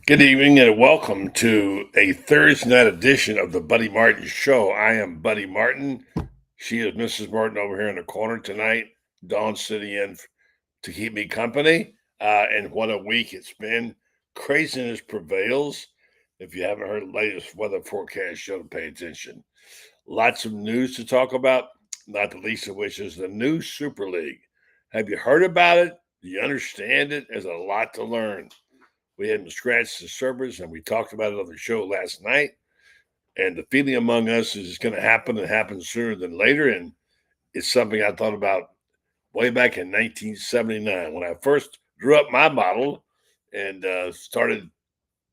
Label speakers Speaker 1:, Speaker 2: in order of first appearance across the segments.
Speaker 1: Good evening and welcome to a Thursday night edition of the Buddy Martin Show. I am Buddy Martin. She is Mrs. Martin over here in the corner tonight. Dawn sitting in to keep me company. And what a week it's been. Craziness prevails. If you haven't heard the latest weather forecast, show to pay attention. Lots of news to talk about, not the least of which is the new Super League. Have you heard about it? Do you understand it? There's a lot to learn. We hadn't scratched the surface, and we talked about it on the show last night. And the feeling among us is it's going to happen and happen sooner than later. And it's something I thought about way back in 1979 when I first drew up my model and started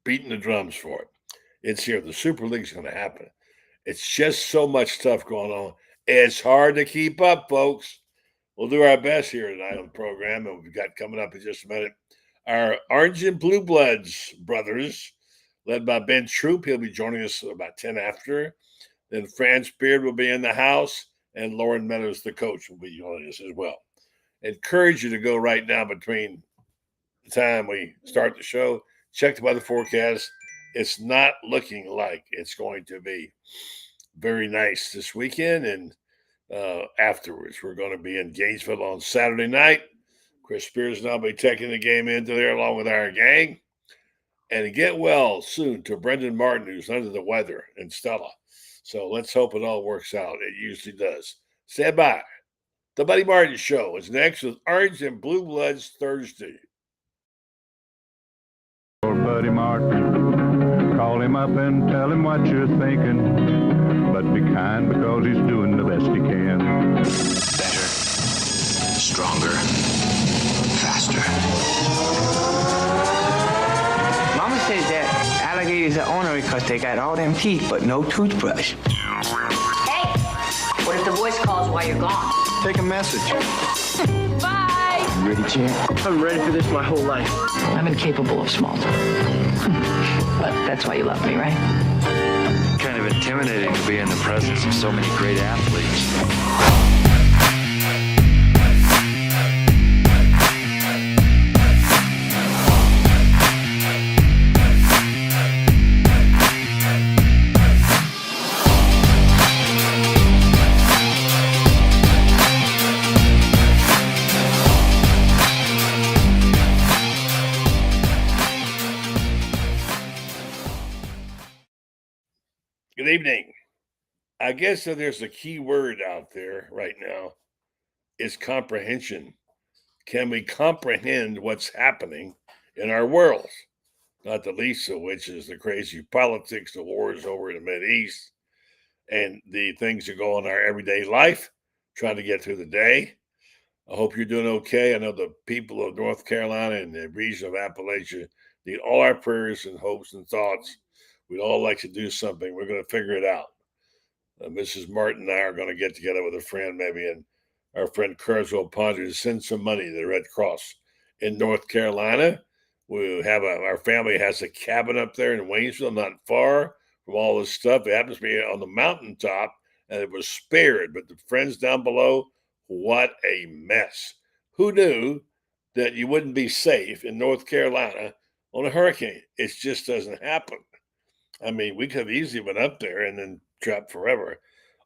Speaker 1: beating the drums for it. It's here. The Super League's going to happen. It's just so much stuff going on. It's hard to keep up, folks. We'll do our best here tonight on the program, and we've got coming up in just a minute our Orange and Blue Bloods brothers, led by Ben Troupe. He'll be joining us about 10 after. Then Franz Beard will be in the house, and Loren Meadows, the coach, will be joining us as well. Encourage you to go right now between the time we start the show, check the weather forecast. It's not looking like it's going to be very nice this weekend, and afterwards, we're going to be in Gainesville on Saturday night. Chris Spears and I'll be taking the game into there along with our gang. And get well soon to Brendan Martin, who's under the weather, and Stella. So let's hope it all works out. It usually does. Stand by. The Buddy Martin Show is next with Orange and Blue Bloods Thursday.
Speaker 2: Buddy Martin, call him up and tell him what you're thinking. But be kind because he's doing the best he can.
Speaker 3: Better, stronger, faster.
Speaker 4: Mama says that alligators are ornery because they got all them teeth but no toothbrush.
Speaker 5: Hey, what if the voice calls while you're gone?
Speaker 2: Take a message.
Speaker 5: Bye.
Speaker 4: You ready, champ?
Speaker 6: I'm ready for this my whole life.
Speaker 5: I'm incapable of small talk. But that's why you love me, right?
Speaker 7: Kind of intimidating to be in the presence of so many great athletes.
Speaker 1: Good evening. I guess that there's a key word out there right now. It's comprehension. Can we comprehend what's happening in our world? Not the least of which is the crazy politics, the wars over in the Mideast, and the things that go on in our everyday life, trying to get through the day. I hope you're doing okay. I know the people of North Carolina and the region of Appalachia need all our prayers and hopes and thoughts. We'd all like to do something. We're going to figure it out. Mrs. Martin and I are going to get together with a friend maybe, and our friend Carswell Ponder to send some money to the Red Cross in North Carolina. We have our family has a cabin up there in Waynesville, not far from all this stuff. It happens to be on the mountaintop, and it was spared. But the friends down below, what a mess. Who knew that you wouldn't be safe in North Carolina on a hurricane? It just doesn't happen. I mean, we could have easily been up there and then trapped forever.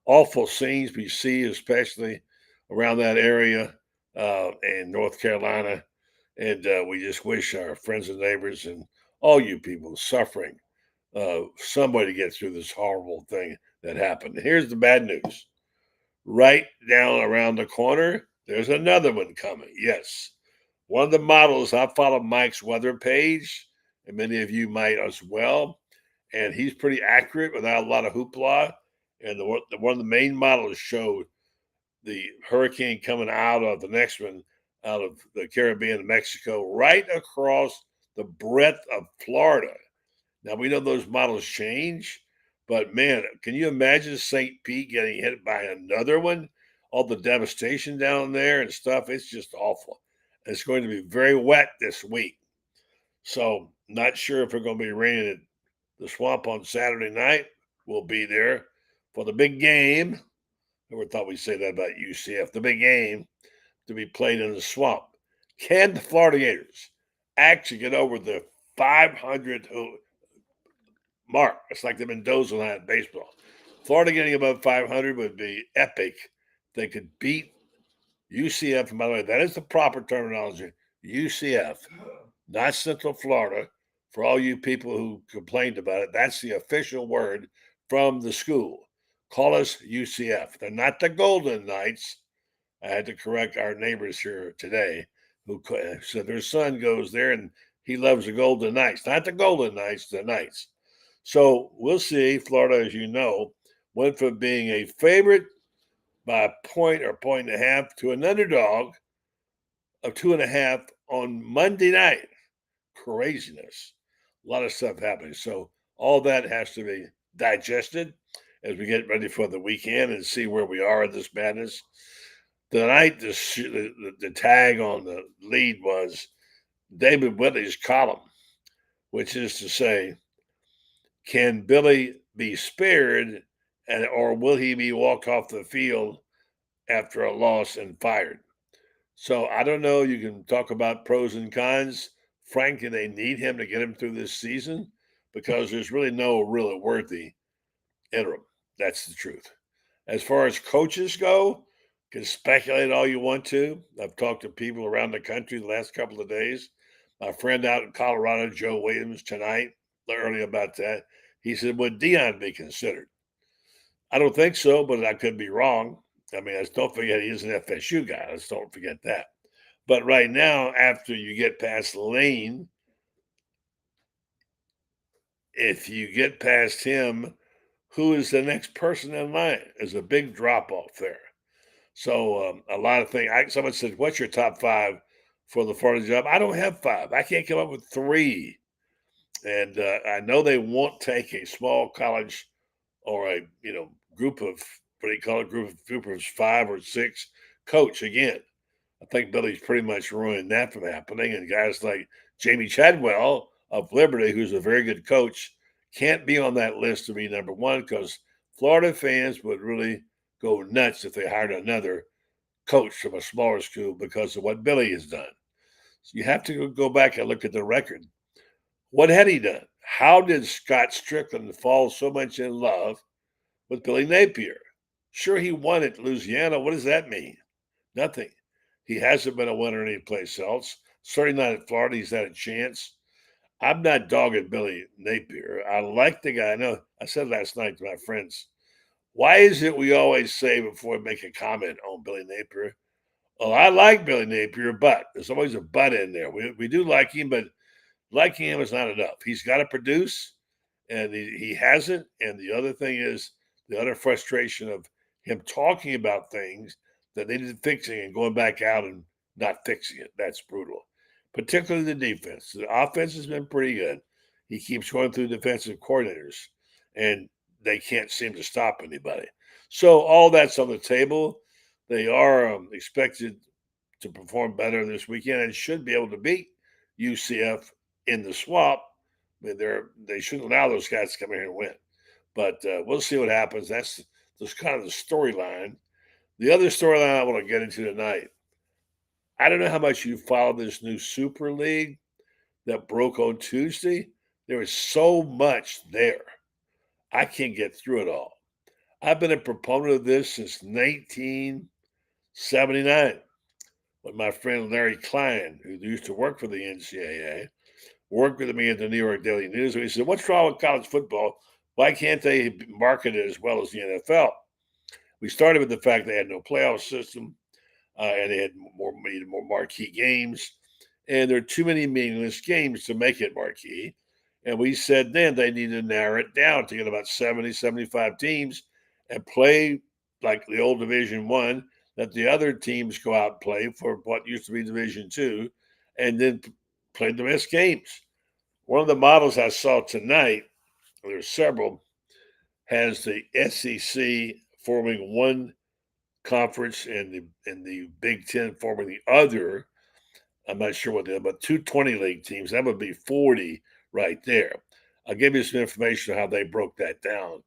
Speaker 1: Awful scenes we see, especially around that area in North Carolina. And we just wish our friends and neighbors and all you people suffering somebody to get through this horrible thing that happened. Here's the bad news. Right down around the corner, there's another one coming. Yes. One of the models, I follow Mike's weather page, and many of you might as well. And he's pretty accurate without a lot of hoopla. And one of the main models showed the hurricane coming out of the next one, out of the Caribbean and Mexico, right across the breadth of Florida. Now, we know those models change, but man, can you imagine St. Pete getting hit by another one? All the devastation down there and stuff, it's just awful. And it's going to be very wet this week. So, not sure if it's going to be raining at the Swamp on Saturday night. We'll be there for the big game. Never thought we'd say that about UCF. The big game to be played in the Swamp. Can the Florida Gators actually get over the 500 mark. It's like the Mendoza line in baseball. Florida getting above 500 would be epic. They could beat UCF. And by the way, that is the proper terminology. UCF, not Central Florida. For all you people who complained about it, that's the official word from the school. Call us UCF. They're not the Golden Knights. I had to correct our neighbors here today who said their son goes there and he loves the Golden Knights. Not the Golden Knights, the Knights. So we'll see. Florida, as you know, went from being a favorite by a point or point and a half to an underdog of 2.5 on Monday night. Craziness. A lot of stuff happening. So all that has to be digested as we get ready for the weekend and see where we are in this madness. Tonight, the tag on the lead was David Whitley's column, which is to say, can Billy be spared, or will he be walked off the field after a loss and fired? So I don't know. You can talk about pros and cons. Frankly, they need him to get him through this season because there's really no really worthy interim. That's the truth. As far as coaches go, you can speculate all you want to. I've talked to people around the country the last couple of days. My friend out in Colorado, Joe Williams, tonight, early about that. He said, would Dion be considered? I don't think so, but I could be wrong. I mean, don't forget he is an FSU guy. Let's don't forget that. But right now, after you get past Lane, if you get past him, who is the next person in line? There's a big drop off there. So a lot of things. Someone said, what's your top 5 for the Florida job? I don't have 5. I can't come up with 3. And I know they won't take a small college or a group of what do you call it, group of 5 or 6 coach again. I think Billy's pretty much ruined that from happening. And guys like Jamie Chadwell of Liberty, who's a very good coach, can't be on that list to be number 1 because Florida fans would really go nuts if they hired another coach from a smaller school because of what Billy has done. So you have to go back and look at the record. What had he done? How did Scott Strickland fall so much in love with Billy Napier? Sure, he won at Louisiana. What does that mean? Nothing. He hasn't been a winner anyplace else. Certainly not at Florida. He's had a chance. I'm not dogging Billy Napier. I like the guy. I know I said last night to my friends, why is it we always say before we make a comment on Billy Napier, well, I like Billy Napier, but there's always a but in there. We do like him, but liking him is not enough. He's got to produce, and he hasn't. And the other thing is the utter frustration of him talking about things that needed fixing and going back out and not fixing it. That's brutal, particularly the defense. The offense has been pretty good. He keeps going through defensive coordinators, and they can't seem to stop anybody. So all that's on the table. They are expected to perform better this weekend and should be able to beat UCF in the swamp. I mean, they shouldn't allow those guys to come in here and win. But we'll see what happens. That's kind of the storyline. The other storyline I want to get into tonight, I don't know how much you follow this new Super League that broke on Tuesday. There is so much there. I can't get through it all. I've been a proponent of this since 1979 when my friend Larry Klein, who used to work for the NCAA, worked with me at the New York Daily News. And he said, what's wrong with college football? Why can't they market it as well as the NFL? We started with the fact they had no playoff system and they had more marquee games. And there are too many meaningless games to make it marquee. And we said then they need to narrow it down to get about 70, 75 teams and play like the old Division I, let the other teams go out and play for what used to be Division II, and then play the best games. One of the models I saw tonight, there's several, has the SEC forming one conference and the Big Ten forming the other. I'm not sure what they are, but 220 league teams. That would be 40 right there. I'll give you some information on how they broke that down.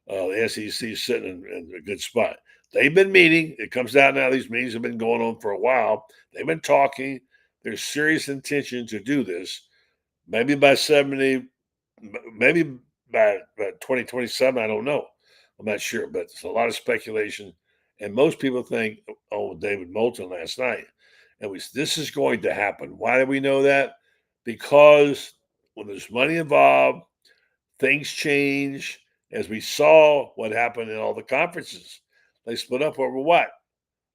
Speaker 1: The SEC is sitting in a good spot. They've been meeting. It comes out now. These meetings have been going on for a while. They've been talking. There's serious intention to do this. Maybe by 70, maybe by 2027. I don't know. I'm not sure, but it's a lot of speculation. And most people think, oh, David Moulton last night. And this is going to happen. Why do we know that? Because when there's money involved, things change. As we saw what happened in all the conferences, they split up over what?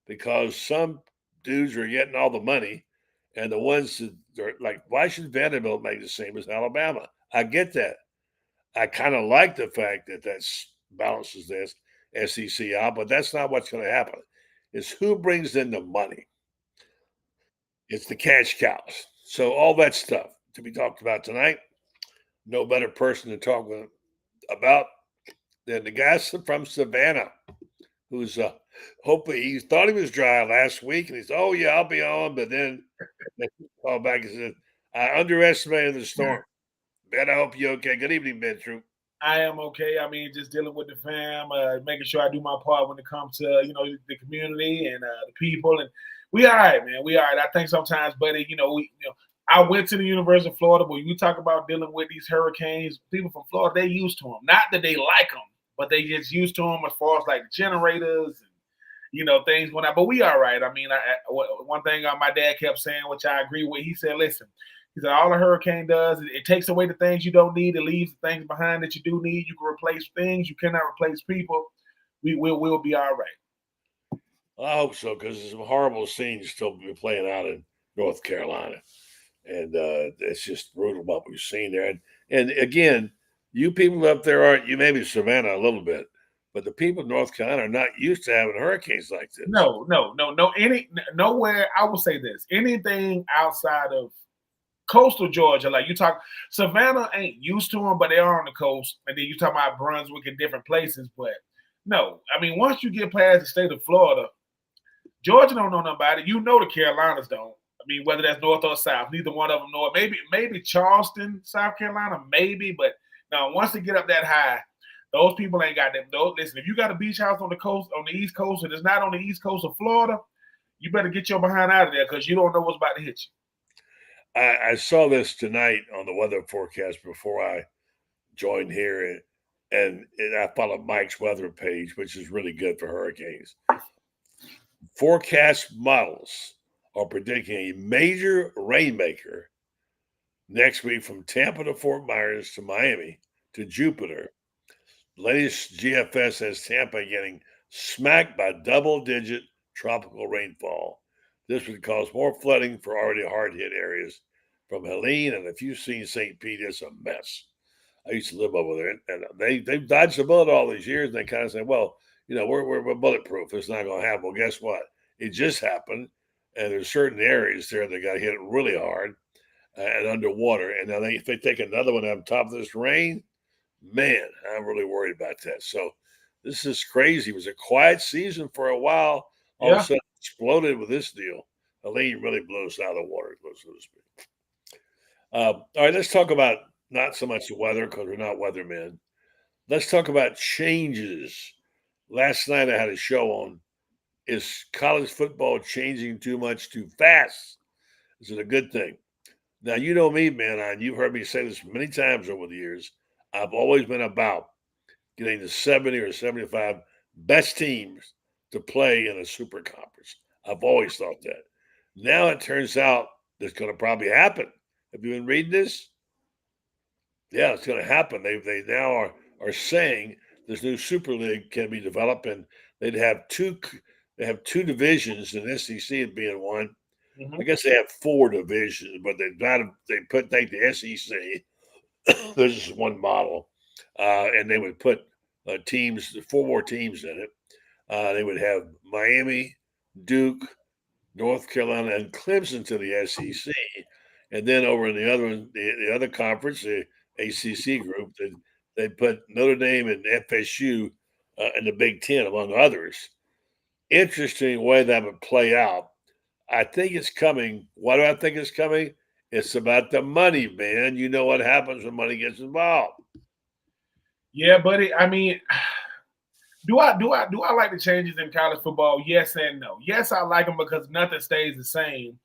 Speaker 1: Because some dudes are getting all the money, and the ones that are like, why should Vanderbilt make the same as Alabama? I get that. I kind of like the fact that balances this SEC out, but that's not what's going to happen. It's who brings in the money. It's the cash cows. So all that stuff to be talked about tonight. No better person to talk about than the guy from Savannah, who's hopefully he thought he was dry last week, and he said, "Oh yeah, I'll be on," but then they called back and said, "I underestimated the storm." Ben, I hope you're okay. Good evening, Ben Troupe.
Speaker 6: I am okay. I mean, just dealing with the fam, making sure I do my part when it comes to the community and the people, and we all right, man. We all right. I think sometimes, buddy, I went to the University of Florida, but you talk about dealing with these hurricanes. People from Florida, they used to them. Not that they like them, but they just used to them as far as like generators and things going on. But we all right. I mean, one thing my dad kept saying, which I agree with, he said, "Listen." He said, all a hurricane does, it takes away the things you don't need. It leaves the things behind that you do need. You can replace things. You cannot replace people. We'll be all right.
Speaker 1: I hope so, because there's some horrible scenes still playing out in North Carolina. And it's just brutal what we've seen there. And again, you people up there aren't, you maybe Savannah a little bit, but the people in North Carolina are not used to having hurricanes like this.
Speaker 6: No. Nowhere, I will say this, anything outside of coastal Georgia, like you talk, Savannah ain't used to them, but they are on the coast. And then you talk about Brunswick and different places. But no, I mean, once you get past the state of Florida, Georgia don't know nothing about it. The Carolinas don't. I mean, whether that's north or south, neither one of them know it. Maybe Charleston, South Carolina, maybe. But now, once they get up that high, those people ain't got them. Listen, if you got a beach house on the coast, on the East Coast, and it's not on the East Coast of Florida, you better get your behind out of there because you don't know what's about to hit you.
Speaker 1: I saw this tonight on the weather forecast before I joined here, and I follow Mike's weather page, which is really good for hurricanes. Forecast models are predicting a major rainmaker next week from Tampa to Fort Myers to Miami to Jupiter. Latest GFS has Tampa getting smacked by double-digit tropical rainfall. This would cause more flooding for already hard-hit areas from Helene, and if you've seen St. Pete, it's a mess. I used to live over there, and they've dodged the bullet all these years, and they kind of say, well, we're bulletproof. It's not going to happen. Well, guess what? It just happened, and there's certain areas there that got hit really hard and underwater, and now if they take another one on top of this rain, man, I'm really worried about that. So this is crazy. It was a quiet season for a while. All of a sudden, exploded with this deal. Helene really blew us out of the water, so to speak. All right, let's talk about not so much the weather because we're not weathermen. Let's talk about changes. Last night I had a show on, is college football changing too much too fast? Is it a good thing? Now, you know me, man, and you've heard me say this many times over the years. I've always been about getting the 70 or 75 best teams to play in a super conference. I've always thought that. Now it turns out that's going to probably happen. Have you been reading this? Yeah, it's going to happen. They now are saying this new Super League can be developed, and they'd have two divisions, and SEC would be in one. Mm-hmm. I guess they have 4 divisions, but take the SEC. There's just one model, and they would put 4 more teams in it. They would have Miami, Duke, North Carolina, and Clemson to the SEC. And then over in the other conference, the ACC group, they put Notre Dame and FSU in the Big Ten, among others. Interesting way that would play out. I think it's coming. Why do I think it's coming? It's about the money, man. You know what happens when money gets involved.
Speaker 6: Yeah, buddy. I mean, do I like the changes in college football? Yes and no. Yes, I like them because nothing stays the same.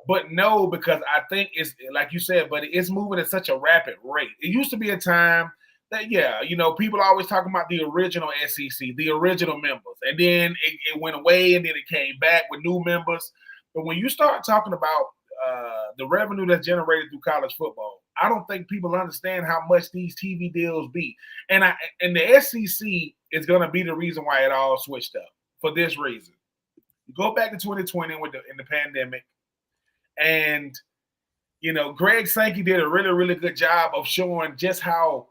Speaker 6: But no, because I think it's like you said, but it's moving at such a rapid rate. It used to be a time that, people always talking about the original SEC, the original members, and then it went away, and then it came back with new members. But when you start talking about the revenue that's generated through college football, I don't think people understand how much these TV deals be. And the SEC is going to be the reason why it all switched up for this reason. You go back to 2020 in the pandemic, and Greg Sankey did a really, really good job of showing just how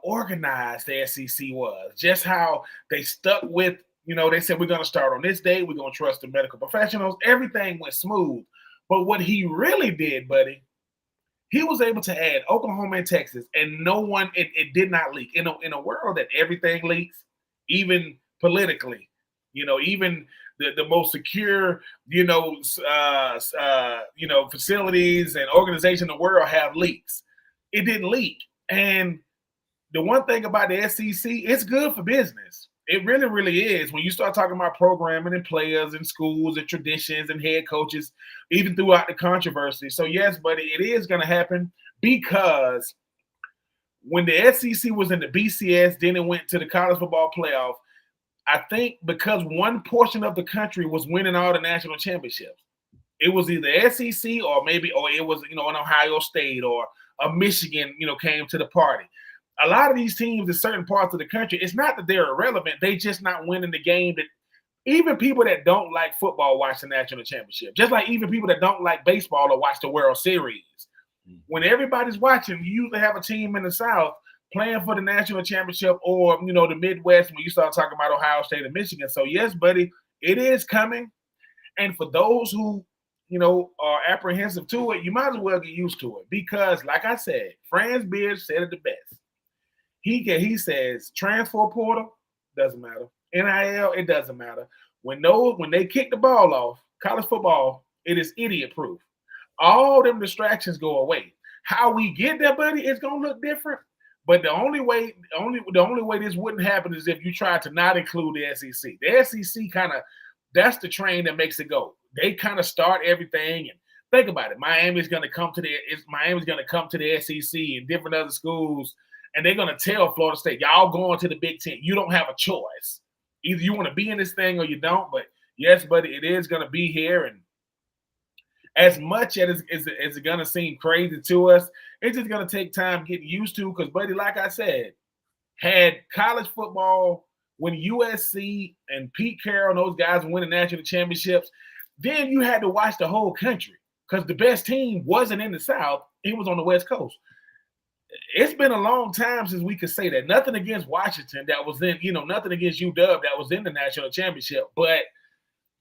Speaker 6: organized the SEC was, just how they stuck with, they said, we're going to start on this day, we're going to trust the medical professionals. Everything went smooth. But what he really did, buddy, he was able to add Oklahoma and Texas, and it did not leak. In a world that everything leaks, even politically, even the most secure, facilities and organizations in the world have leaks. It didn't leak. And the one thing about the SEC, it's good for business. It really, really is. When you start talking about programming and players and schools and traditions and head coaches, even throughout the controversy. So, yes, buddy, it is going to happen because when the SEC was in the BCS, then it went to the college football playoff, I think because one portion of the country was winning all the national championships. It was either SEC or it was, an Ohio State or a Michigan, came to the party. A lot of these teams in certain parts of the country, it's not that they're irrelevant. They just not winning the game. That even people that don't like football watch the national championship. Just like even people that don't like baseball or watch the World Series. When everybody's watching, you usually have a team in the South playing for the national championship or, the Midwest when you start talking about Ohio State and Michigan. So, yes, buddy, it is coming. And for those who, are apprehensive to it, you might as well get used to it because, like I said, Franz Beard said it the best. He says transfer portal doesn't matter. NIL, it doesn't matter. When they kick the ball off, college football, it is idiot proof. All them distractions go away. How we get there, buddy, it's gonna look different. But the only way this wouldn't happen is if you try to not include the SEC. The SEC that's the train that makes it go. They kind of start everything, and think about it. Miami's gonna come to the SEC and different other schools. And they're going to tell Florida State, y'all going to the Big Ten. You don't have a choice. Either you want to be in this thing or you don't. But, yes, buddy, it is going to be here. And as much as it's going to seem crazy to us, it's just going to take time getting used to because, buddy, like I said, had college football when USC and Pete Carroll and those guys winning national championships, then you had to watch the whole country because the best team wasn't in the South. It was on the West Coast. It's been a long time since we could say that. Nothing against Washington that was in, nothing against UW that was in the national championship. But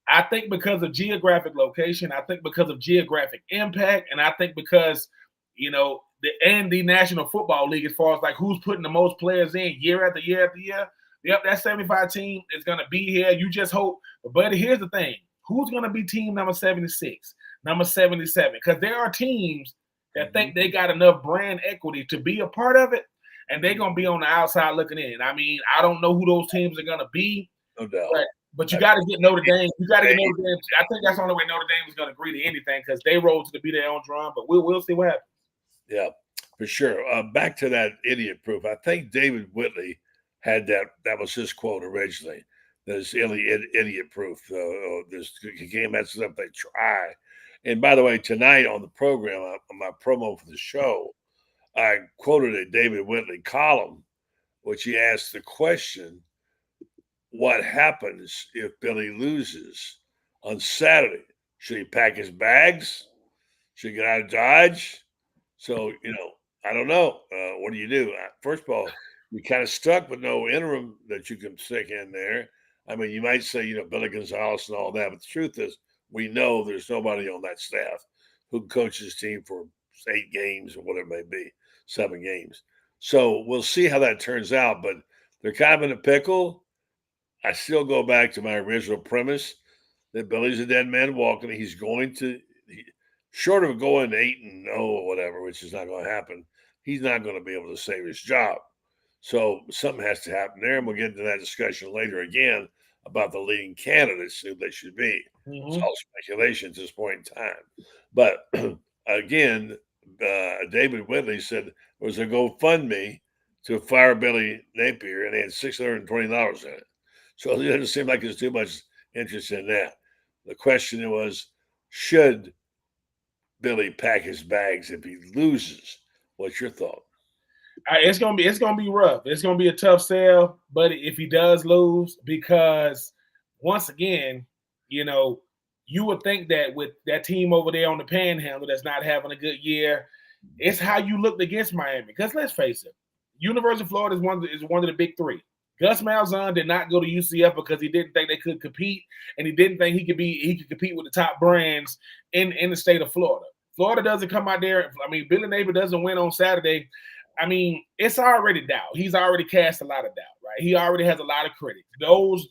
Speaker 6: I think because of geographic location, I think because of geographic impact, and I think because, the National Football League, as far as like who's putting the most players in year after year after year, yep, that 75 team is going to be here. You just hope. But, buddy, here's the thing. Who's going to be team number 76, number 77? Because there are teams that think they got enough brand equity to be a part of it, and they're going to be on the outside looking in. I mean, I don't know who those teams are going to be,
Speaker 1: no doubt.
Speaker 6: But you got to get Notre Dame. You got to get Notre Dame. I think that's the only way Notre Dame is going to agree to anything because they roll to be their own drum, but we'll see what happens.
Speaker 1: Yeah, for sure. Back to that idiot proof. I think David Whitley had that was his quote originally. This idiot proof. This game messes up, they try. And by the way, tonight on the program, on my promo for the show, I quoted a David Whitley column, which he asked the question, what happens if Billy loses on Saturday? Should he pack his bags? Should he get out of Dodge? So, I don't know. What do you do? First of all, you're kind of stuck with no interim that you can stick in there. I mean, you might say, Billy Gonzalez and all that, but the truth is, we know there's nobody on that staff who coaches his team for 8 games or whatever it may be, 7 games. So we'll see how that turns out, but they're kind of in a pickle. I still go back to my original premise that Billy's a dead man walking. He's going to, short of going 8-0 or whatever, which is not going to happen, he's not going to be able to save his job. So something has to happen there, and we'll get into that discussion later again about the leading candidates who they should be. It's
Speaker 6: Mhm.
Speaker 1: all speculation at this point in time. But again, David Whitley said there was a GoFundMe to fire Billy Napier, and they had $620 in it. So it doesn't seem like there's too much interest in that. The question was, should Billy pack his bags if he loses? What's your thought?
Speaker 6: It's gonna be rough. It's gonna be a tough sell, but if he does lose, because once again, you know, you would think that with that team over there on the Panhandle that's not having a good year, it's how you looked against Miami. Because let's face it, University of Florida is one of the big three. Gus Malzahn did not go to UCF because he didn't think they could compete, and he didn't think he could compete with the top brands in the state of Florida. Florida doesn't come out there. I mean, Billy Napier doesn't win on Saturday. I mean, it's already doubt. He's already cast a lot of doubt, right? He already has a lot of critics. Those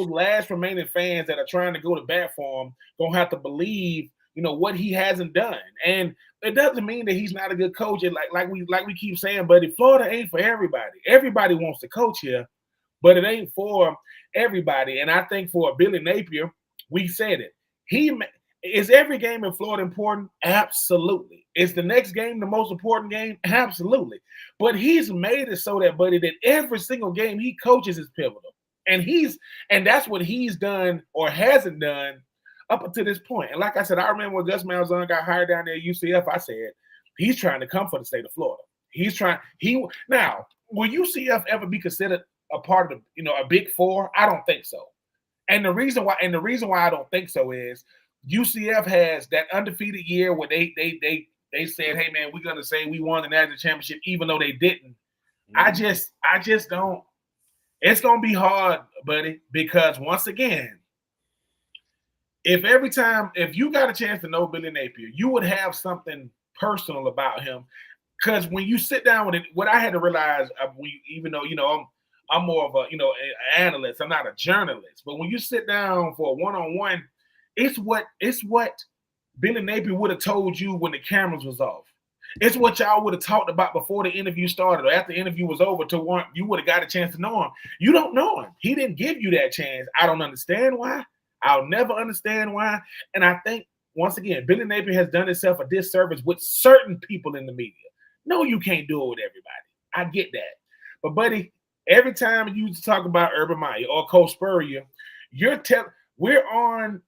Speaker 6: last remaining fans that are trying to go to bat for him gonna have to believe, you know, what he hasn't done. And it doesn't mean that he's not a good coach. And like we keep saying, buddy, Florida ain't for everybody. Everybody wants to coach here, but it ain't for everybody. And I think for Billy Napier, we said it. Is every game in Florida important? Absolutely. Is the next game the most important game? Absolutely. But he's made it so that, buddy, that every single game he coaches is pivotal. And that's what he's done or hasn't done up until this point. And like I said, I remember when Gus Malzahn got hired down there at UCF, I said, he's trying to come for the state of Florida. Now, will UCF ever be considered a part of a Big Four? I don't think so. And the reason why I don't think so is UCF has that undefeated year where they said, hey man, we're gonna say we won the national championship, even though they didn't. I just don't. It's gonna be hard, buddy, because once again, if you got a chance to know Billy Napier, you would have something personal about him. Because when you sit down with it, what I had to realize, even though I'm more of an analyst, I'm not a journalist, but when you sit down for a one-on-one, it's what Billy Napier would have told you when the cameras was off. It's what y'all would have talked about before the interview started or after the interview was over. You would have got a chance to know him. You don't know him. He didn't give you that chance. I don't understand why. I'll never understand why. And I think, once again, Billy Napier has done himself a disservice with certain people in the media. No, you can't do it with everybody. I get that. But, buddy, every time you talk about Urban Meyer or Coach Spurrier, we're on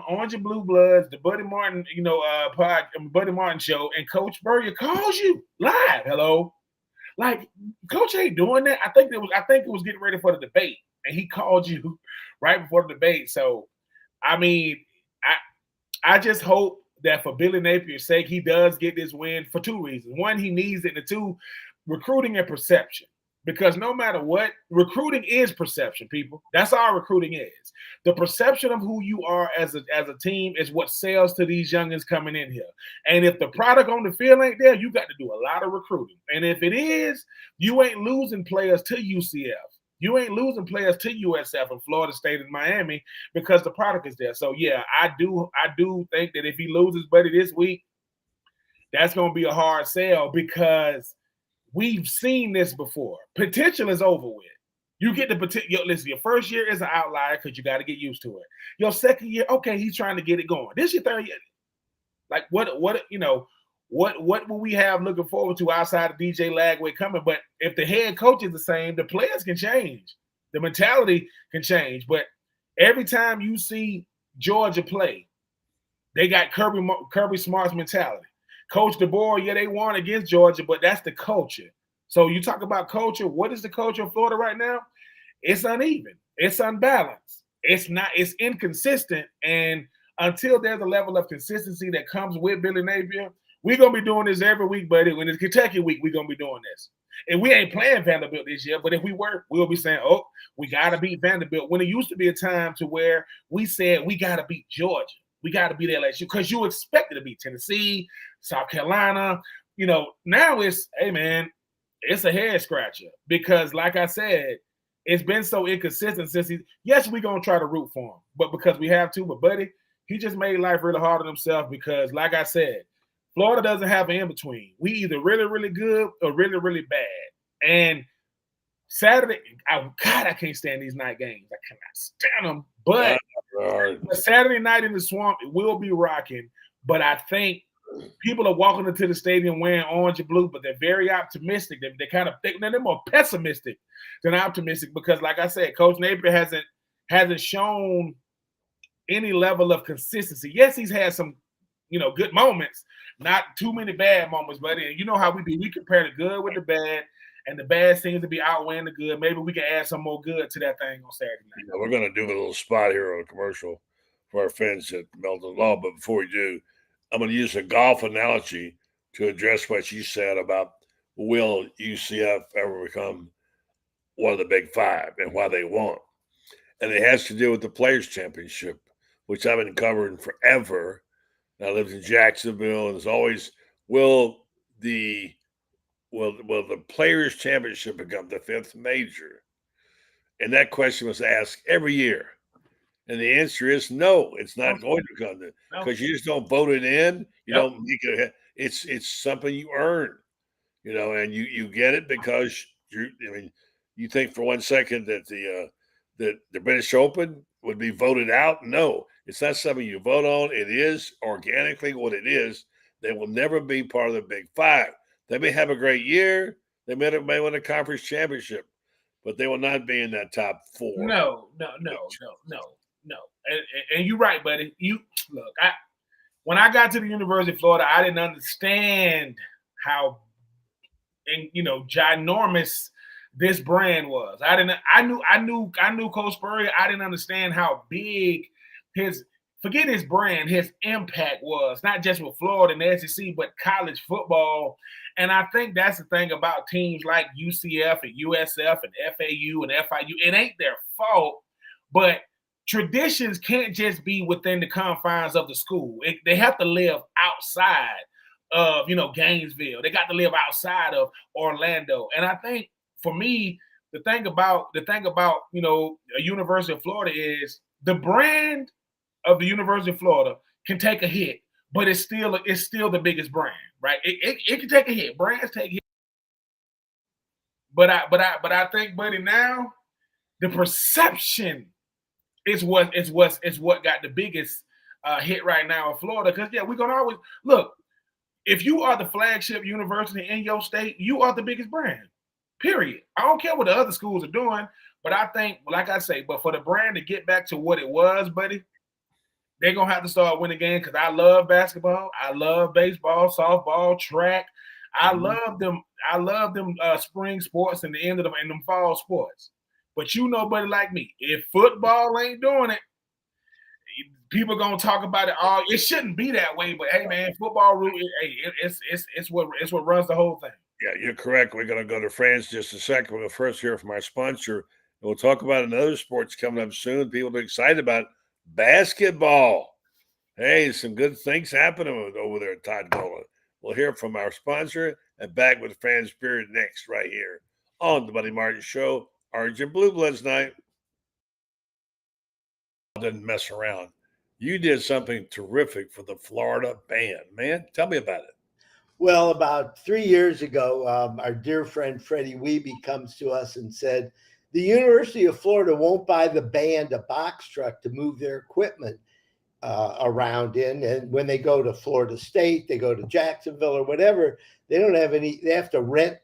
Speaker 6: Orange and Blue Bloods, the Buddy Martin, Buddy Martin show, and Coach Spurrier calls you live. Hello, like Coach ain't doing that. I think it was getting ready for the debate, and he called you right before the debate. So, I mean, I just hope that for Billy Napier's sake, he does get this win for two reasons. One, he needs it, and two, recruiting and perception. Because no matter what, recruiting is perception, people. That's all recruiting is. The perception of who you are as a team is what sells to these youngins coming in here. And if the product on the field ain't there, you got to do a lot of recruiting. And if it is, you ain't losing players to UCF. You ain't losing players to USF and Florida State and Miami because the product is there. So, yeah, I do think that if he loses, buddy, this week, that's going to be a hard sell because – we've seen this before. Potential is over with. You get the potential. Listen, your first year is an outlier because you got to get used to it. Your second year, okay, he's trying to get it going. This is your third year. Like what will we have looking forward to outside of DJ Lagway coming? But if the head coach is the same, the players can change. The mentality can change. But every time you see Georgia play, they got Kirby Smart's mentality. Coach DeBoer, yeah, they won against Georgia, but that's the culture. So you talk about culture. What is the culture of Florida right now? It's uneven. It's unbalanced. It's inconsistent. And until there's a level of consistency that comes with Billy Napier, we're going to be doing this every week, buddy. When it's Kentucky week, we're going to be doing this. And we ain't playing Vanderbilt this year, but if we were, we'll be saying, oh, we got to beat Vanderbilt. When it used to be a time to where we said we got to beat Georgia. We got to beat LSU because you expected to beat Tennessee, South Carolina. Now it's, hey, man, it's a head scratcher because, like I said, it's been so inconsistent since yes, we're going to try to root for him, but because we have to. But, buddy, he just made life really hard on himself because, like I said, Florida doesn't have an in-between. We either really, really good or really, really bad. And Saturday, I can't stand these night games. I cannot stand them. But Saturday night in the Swamp, it will be rocking. But I think people are walking into the stadium wearing orange and blue, but they're very optimistic. They're kind of they're more pessimistic than optimistic because, like I said, Coach Napier hasn't shown any level of consistency. Yes, he's had some, good moments, not too many bad moments, but you know how we do. We compare the good with the bad, and the bad seems to be outweighing the good. Maybe we can add some more good to that thing on Saturday night.
Speaker 1: We're going to do a little spot here on a commercial for our friends at Meldon Law, but before we do, I'm going to use a golf analogy to address what you said about will UCF ever become one of the Big Five and why they won't. And it has to do with the Players' Championship, which I've been covering forever. I lived in Jacksonville, and it's always, will the Players' Championship become the fifth major? And that question was asked every year. And the answer is no, it's not going to come to, because you just don't vote it in. You don't make it. It's something you earn, and you get it because you think for 1 second that the British Open would be voted out. No, it's not something you vote on. It is organically what it is. They will never be part of the Big Five. They may have a great year. They may win a conference championship, but they will not be in that top four.
Speaker 6: No. And you're right, buddy. When I got to the University of Florida, I didn't understand how, ginormous this brand was. I knew Coach Spurrier. I didn't understand how big his brand, his impact was, not just with Florida and the SEC, but college football. And I think that's the thing about teams like UCF and USF and FAU and FIU. It ain't their fault, but traditions can't just be within the confines of the school. They have to live outside of, Gainesville. They got to live outside of Orlando. And I think for me, the thing about a University of Florida is the brand of the University of Florida can take a hit, but it's still the biggest brand, right? It can take a hit. Brands take hits. But I think, buddy, now the perception is what got the biggest hit right now in Florida. Because we're gonna always look. If you are the flagship university in your state, you are the biggest brand. Period. I don't care what the other schools are doing, but I think, like I say, but for the brand to get back to what it was, buddy, they're gonna have to start winning games. Because I love basketball, I love baseball, softball, track. I love them. I love them spring sports and the end of them and them fall sports. But buddy like me, if football ain't doing it, people gonna talk about it all. It shouldn't be that way, but hey, man, football rule. Hey, it's what runs the whole thing.
Speaker 1: Yeah, you're correct. We're gonna go to Franz just a second. We'll first hear from our sponsor, and we'll talk about another sports coming up soon. People are excited about basketball. Hey, some good things happening over there at Todd Golden. We'll hear from our sponsor and back with Franz Spirit next, right here on the Buddy Martin Show. Orange&BlueBlood's night. Didn't mess around. You did something terrific for the Florida band, man. Tell me about it.
Speaker 8: Well, about 3 years ago, our dear friend Freddie Wiebe comes to us and said, the University of Florida won't buy the band a box truck to move their equipment around in. And when they go to Florida State, they go to Jacksonville or whatever, they don't have any, they have to rent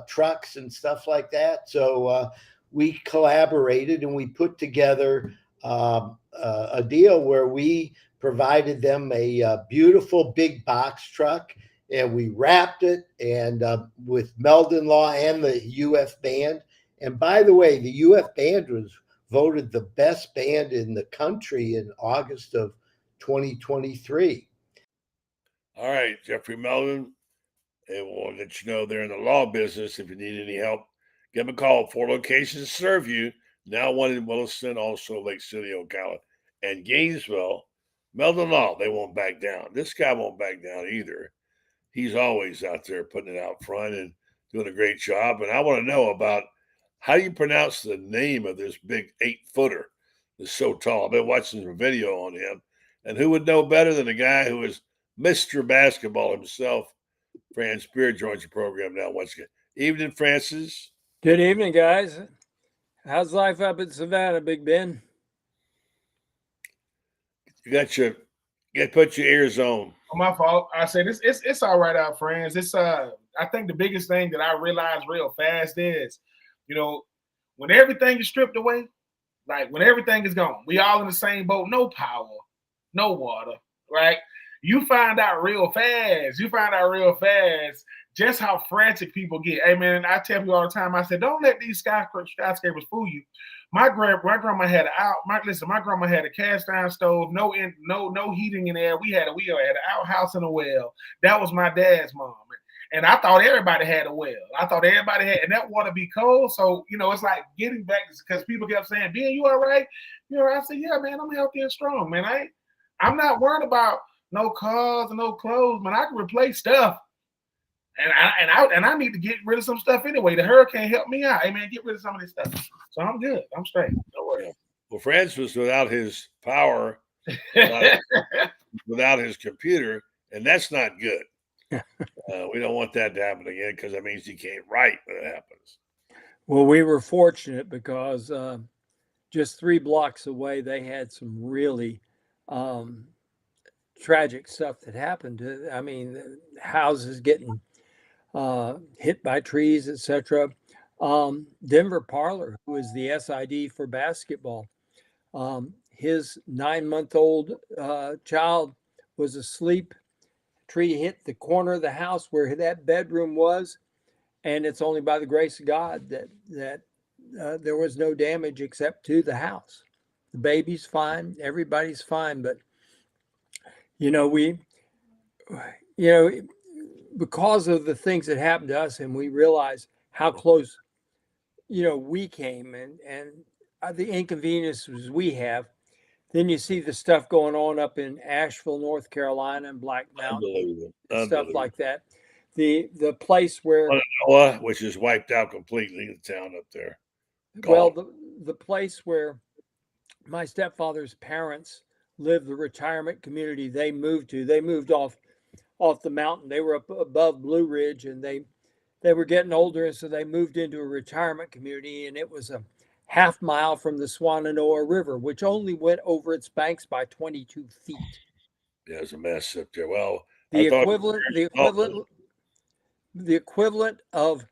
Speaker 8: trucks and stuff like that. So we collaborated and we put together a deal where we provided them a beautiful big box truck, and we wrapped it and with Meldon Law and the UF band. And by the way, the UF band was voted the best band in the country in August of 2023.
Speaker 1: All right, Jeffrey Meldon. And we'll let you know they're in the law business. If you need any help, give them a call. 4 locations serve you. Now one in Williston, also Lake City, Ocala, and Gainesville. Meldon Law, they won't back down. This guy won't back down either. He's always out there putting it out front and doing a great job. And I want to know about how do you pronounce the name of this big 8-footer that's so tall. I've been watching the video on him. And who would know better than a guy who is Mr. Basketball himself? Franz Spear joins the program now once again. Evening, Francis.
Speaker 9: Good evening, guys. How's life up in Savannah, Big Ben?
Speaker 1: You got to put your ears on.
Speaker 6: My fault. I said it's all right out, friends. It's I think the biggest thing that I realized real fast is, when everything is stripped away, like when everything is gone, we all in the same boat, no power, no water, right? You find out real fast. Just how frantic people get. Hey man, I tell you all the time. I said, don't let these skyscrapers fool you. My grandma had my grandma had a cast iron stove, no heating in there. We had an outhouse and a well. That was my dad's mom. And I thought everybody had a well. And that water be cold. So, it's like getting back, because people kept saying, Ben, you all right? You all right? I said, yeah, man, I'm healthy and strong, man. I'm not worried about no cars and no clothes, man. I can replace stuff. And I need to get rid of some stuff anyway. The hurricane helped me out. Hey, man, get rid of some of this stuff. So I'm good. I'm straight. Don't worry.
Speaker 1: Well, Franz was without his power, without his computer, and that's not good. We don't want that to happen again, because that means he can't write when it happens.
Speaker 9: Well, we were fortunate because just 3 blocks away, they had some really tragic stuff that happened. I mean, houses getting hit by trees, etc. Denver Parlor, who is the SID for basketball, his 9-month-old child was asleep. Tree hit the corner of the house where that bedroom was, and it's only by the grace of God that there was no damage except to the house. The baby's fine, everybody's fine, but because of the things that happened to us, and we realize how close, we came, and the inconveniences we have. Then you see the stuff going on up in Asheville, North Carolina, and Black Mountain, stuff like that. The place where
Speaker 1: Noah, which is wiped out completely, the town up there.
Speaker 9: Well, the place where my stepfather's parents lived, the retirement community they moved to. They moved off the mountain. They were up above Blue Ridge, and they were getting older, and so they moved into a retirement community, and it was a half mile from the Shenandoah River, which only went over its banks by 22 feet.
Speaker 1: Yeah, it was a mess up there. Well,
Speaker 9: the equivalent of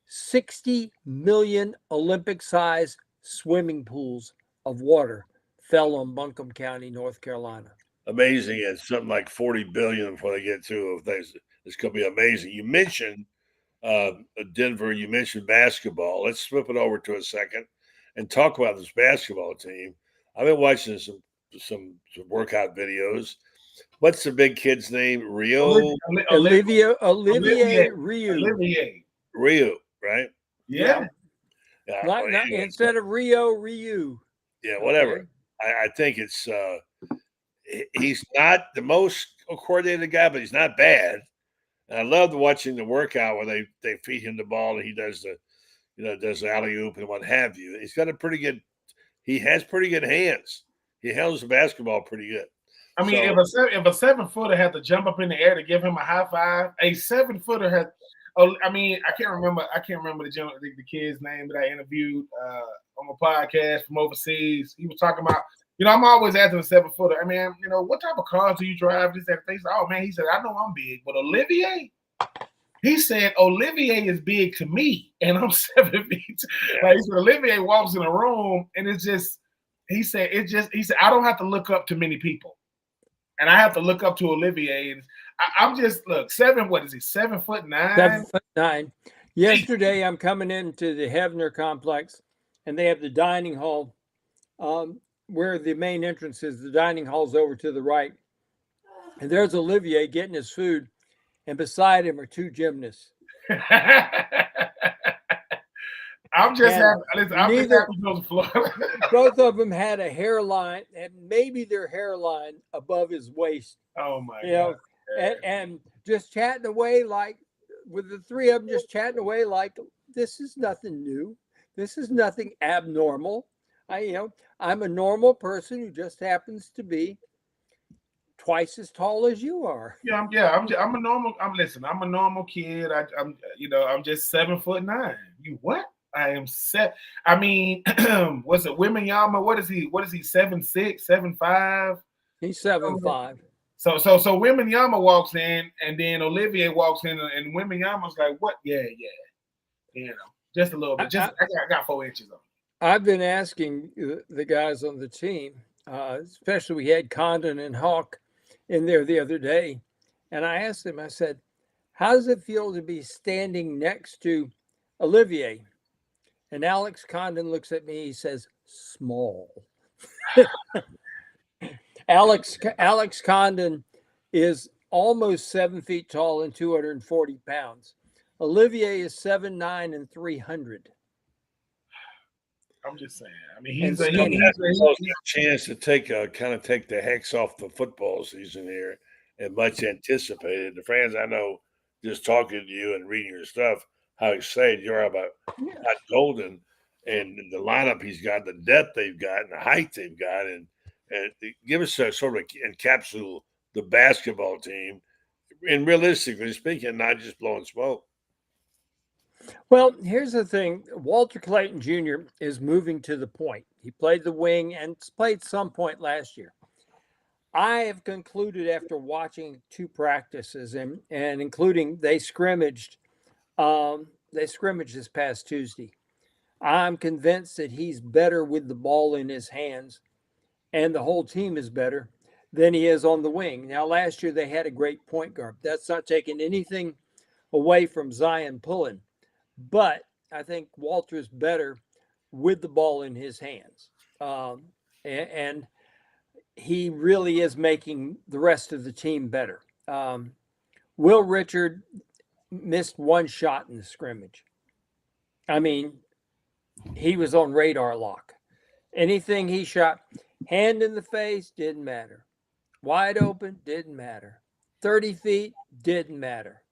Speaker 9: 60 million Olympic-sized swimming pools of water fell on Buncombe County, North Carolina.
Speaker 1: Amazing. It's something like 40 billion before they get to things. It's going to be amazing. You mentioned Denver. You mentioned basketball. Let's flip it over to a second and talk about this basketball team. I've been watching some workout videos. What's the big kid's name?
Speaker 9: Olivier
Speaker 1: Ryu, right?
Speaker 6: Yeah.
Speaker 9: Instead of Ryu.
Speaker 1: Yeah, whatever. Okay. I think it's he's not the most coordinated guy, but he's not bad. And I loved watching the workout where they feed him the ball and he does the alley-oop and what have you. He has pretty good hands. He handles the basketball pretty good.
Speaker 6: I mean, if a 7-footer had to jump up in the air to give him a high five, a 7-footer had. Oh, I mean, I can't remember the kid's name that I interviewed on my podcast from overseas. He was talking about, I'm always asking a 7-footer. I mean, what type of cars do you drive? This, that, thing. Oh man, he said, I know I'm big, but Olivier. He said, Olivier is big to me, and I'm 7 feet. Yeah. Like, he said, Olivier walks in a room, and he said, I don't have to look up to many people. And I have to look up to Olivier. And I'm just, 7, what is he, 7'9"?
Speaker 9: 7'9". Yesterday, I'm coming into the Hefner complex, and they have the dining hall where the main entrance is. The dining hall's over to the right. And there's Olivier getting his food. And beside him are 2 gymnasts.
Speaker 6: I'm just happy to go to Florida.
Speaker 9: Both of them had a hairline, and maybe their hairline above his waist.
Speaker 6: Oh my God.
Speaker 9: And just chatting away with the 3 of them just chatting away like this is nothing new. This is nothing abnormal. I'm a normal person who just happens to be twice as tall as you are.
Speaker 6: I'm a normal. I'm a normal kid. I'm just 7'9". You what? I am set. I mean, what's it? Wimanyama? What is he? 7'6", 7'5"?
Speaker 9: He's 7'5".
Speaker 6: So Wimanyama walks in, and then Olivier walks in, and Wimanyama's like, "What? Yeah. You know, just a little bit. I got 4 inches on."
Speaker 9: I've been asking the guys on the team, especially we had Condon and Hawk in there the other day, and I asked them. I said, "How does it feel to be standing next to Olivier?" And Alex Condon looks at me. He says, "Small." Alex Condon is almost 7 feet tall and 240 pounds. Olivier is 7'9" and 300.
Speaker 6: I'm just saying. I mean, he's
Speaker 1: a chance to take the hex off the football season here, and much anticipated. The fans, I know, just talking to you and reading your stuff, how excited you are about Golden and the lineup he's got, the depth they've got, and the height they've got, and give us a sort of encapsulate the basketball team, and realistically speaking, not just blowing smoke.
Speaker 9: Well, here's the thing. Walter Clayton Jr. is moving to the point. He played the wing and played some point last year. I have concluded after watching 2 practices and including they scrimmaged this past Tuesday. I'm convinced that he's better with the ball in his hands, and the whole team is better than he is on the wing. Now, last year they had a great point guard. That's not taking anything away from Zion Pullen, but I think Walter's better with the ball in his hands. And he really is making the rest of the team better. Will Richard missed 1 shot in the scrimmage. I mean, he was on radar lock. Anything he shot, hand in the face, didn't matter. Wide open, didn't matter. 30 feet, didn't matter.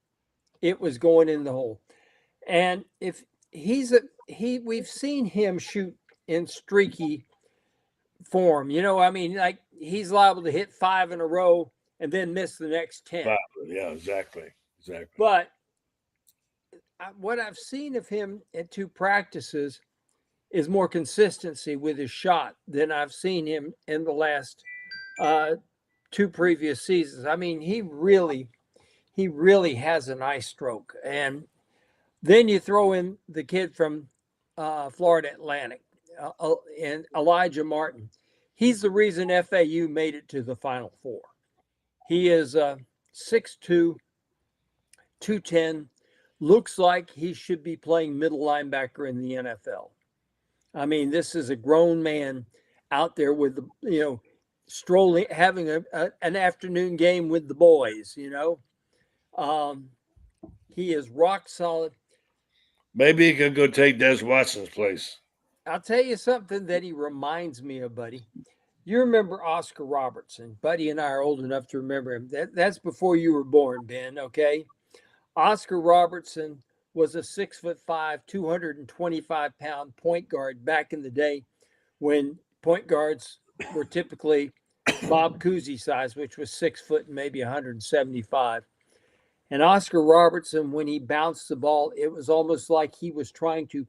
Speaker 9: It was going in the hole. And if we've seen him shoot in streaky form, I mean, like he's liable to hit 5 in a row and then miss the next 10.
Speaker 1: Yeah, exactly.
Speaker 9: But what I've seen of him at 2 practices is more consistency with his shot than I've seen him in the last 2 previous seasons. I mean, he really has a nice stroke. And then you throw in the kid from Florida Atlantic, and Elijah Martin. He's the reason FAU made it to the Final Four. He is 6'2", 210, looks like he should be playing middle linebacker in the NFL. I mean, this is a grown man out there with strolling, having an afternoon game with the boys. He is rock solid.
Speaker 1: Maybe he could go take Des Watson's place.
Speaker 9: I'll tell you something that he reminds me of, buddy. You remember Oscar Robertson. Buddy and I are old enough to remember him. That's before you were born, Ben, okay? Oscar Robertson was a 6'5", 225-pound point guard back in the day when point guards were typically Bob Cousy size, which was 6 foot and maybe 175. And Oscar Robertson, when he bounced the ball, it was almost like he was trying to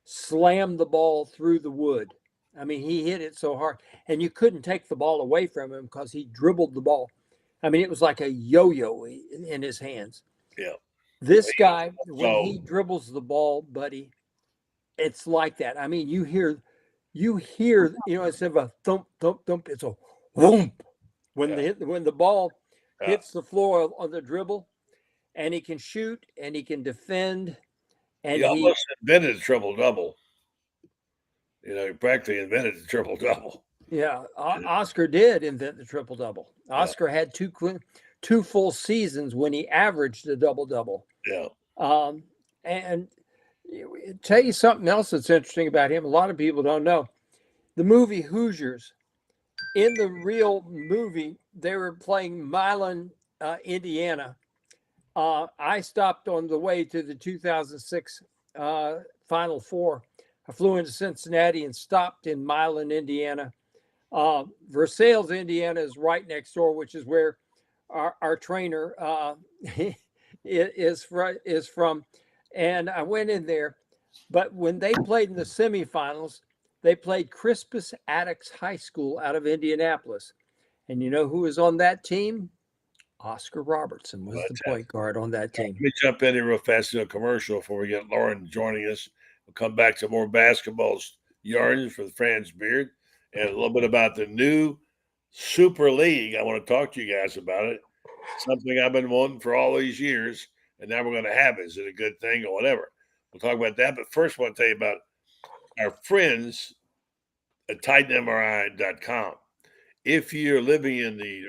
Speaker 9: slam the ball through the wood. I mean, he hit it so hard, and you couldn't take the ball away from him because he dribbled the ball. I mean, it was like a yo-yo in his hands.
Speaker 1: Yeah.
Speaker 9: This guy, when he dribbles the ball, buddy, it's like that. I mean, you hear, instead of a thump, thump, thump, it's a whoomp. When the ball hits the floor on the dribble, and he can shoot and he can defend. And
Speaker 1: he almost invented a triple-double. He practically invented the triple-double.
Speaker 9: Yeah, Oscar did invent the triple-double. Oscar had two full seasons when he averaged a double-double.
Speaker 1: Yeah.
Speaker 9: And tell you something else that's interesting about him. A lot of people don't know. The movie Hoosiers, in the real movie, they were playing Milan, Indiana. I stopped on the way to the 2006 Final Four. I flew into Cincinnati and stopped in Milan, Indiana. Versailles, Indiana is right next door, which is where our trainer is from. And I went in there. But when they played in the semifinals, they played Crispus Attucks High School out of Indianapolis. And you know who was on that team? Oscar Robertson was the point guard on that team.
Speaker 1: Let me jump in here real fast in a commercial before we get Loren joining us. We'll come back to more basketball yarns for the Franz Beard and a little bit about the new Super League. I want to talk to you guys about it. Something I've been wanting for all these years, and now we're going to have it. Is it a good thing or whatever? We'll talk about that. But first, I want to tell you about our friends at TitanMRI.com. If you're living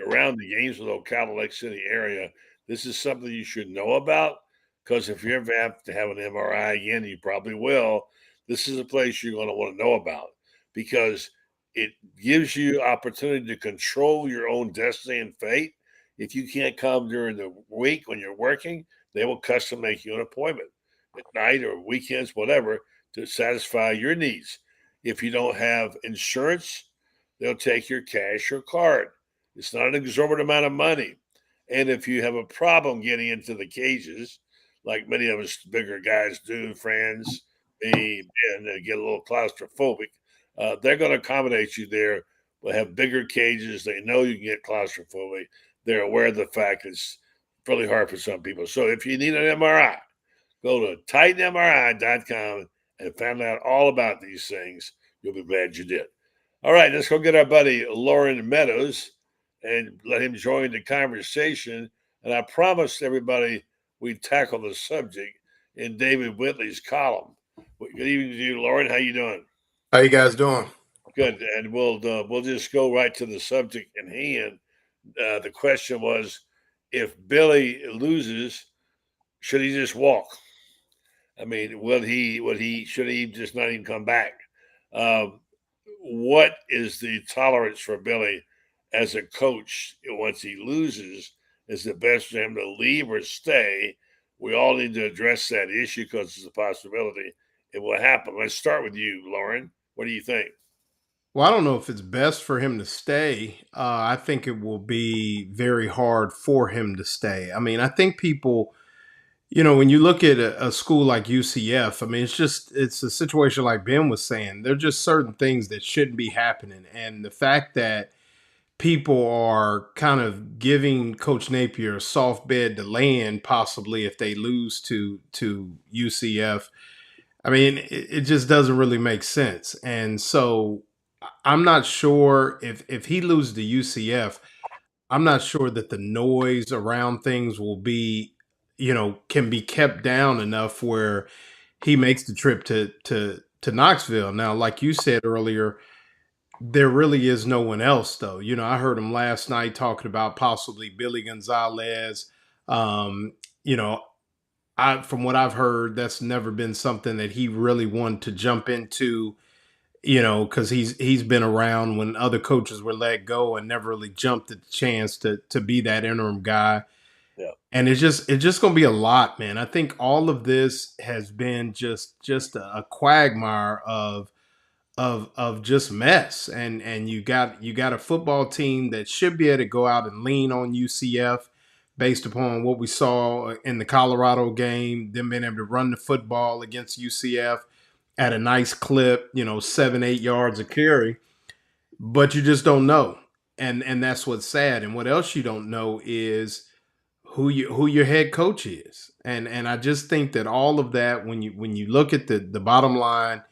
Speaker 1: around the Gainesville, Ocala, Lake City area, this is something you should know about, because if you ever have to have an MRI again, you probably will. This is a place you're going to want to know about, because it gives you opportunity to control your own destiny and fate. If you can't come during the week when you're working, they will custom make you an appointment at night or weekends, whatever, to satisfy your needs. If you don't have insurance, they'll take your cash or card. It's not an exorbitant amount of money. And if you have a problem getting into the cages, like many of us bigger guys do, Franz, me, and get a little claustrophobic, they're going to accommodate you there. We'll have bigger cages. They know you can get claustrophobic. They're aware of the fact it's really hard for some people. So if you need an MRI, go to TitanMRI.com and find out all about these things. You'll be glad you did. All right, let's go get our buddy Loren Meadows and let him join the conversation. And I promised everybody we'd tackle the subject in David Whitley's column. Good evening to you, Loren. How you doing?
Speaker 10: How you guys doing?
Speaker 1: Good. And we'll just go right to the subject in hand. The question was, if Billy loses, should he just walk? I mean, should he just not even come back? What is the tolerance for Billy as a coach once he loses? Is it best for him to leave or stay? We all need to address that issue because it's a possibility. It will happen. Let's start with you, Loren. What do you think?
Speaker 10: Well, I don't know if it's best for him to stay. I think it will be very hard for him to stay. I mean, I think people, when you look at a school like UCF, I mean, it's a situation like Ben was saying. There are just certain things that shouldn't be happening. And the fact that people are kind of giving Coach Napier a soft bed to land, possibly if they lose to UCF, I mean, it just doesn't really make sense. And so I'm not sure if he loses to UCF, I'm not sure that the noise around things will be, can be kept down enough where he makes the trip to Knoxville. Now, like you said earlier, there really is no one else, though. I heard him last night talking about possibly Billy Gonzalez. From what I've heard, that's never been something that he really wanted to jump into, because he's been around when other coaches were let go and never really jumped at the chance to be that interim guy.
Speaker 1: Yeah.
Speaker 10: And it's just going to be a lot, man. I think all of this has been just a quagmire of just mess. And you got a football team that should be able to go out and lean on UCF based upon what we saw in the Colorado game, them being able to run the football against UCF at a nice clip, 7-8 yards a carry, but you just don't know. And that's what's sad. And what else you don't know is who your head coach is. And I just think that all of that, when you look at the bottom line,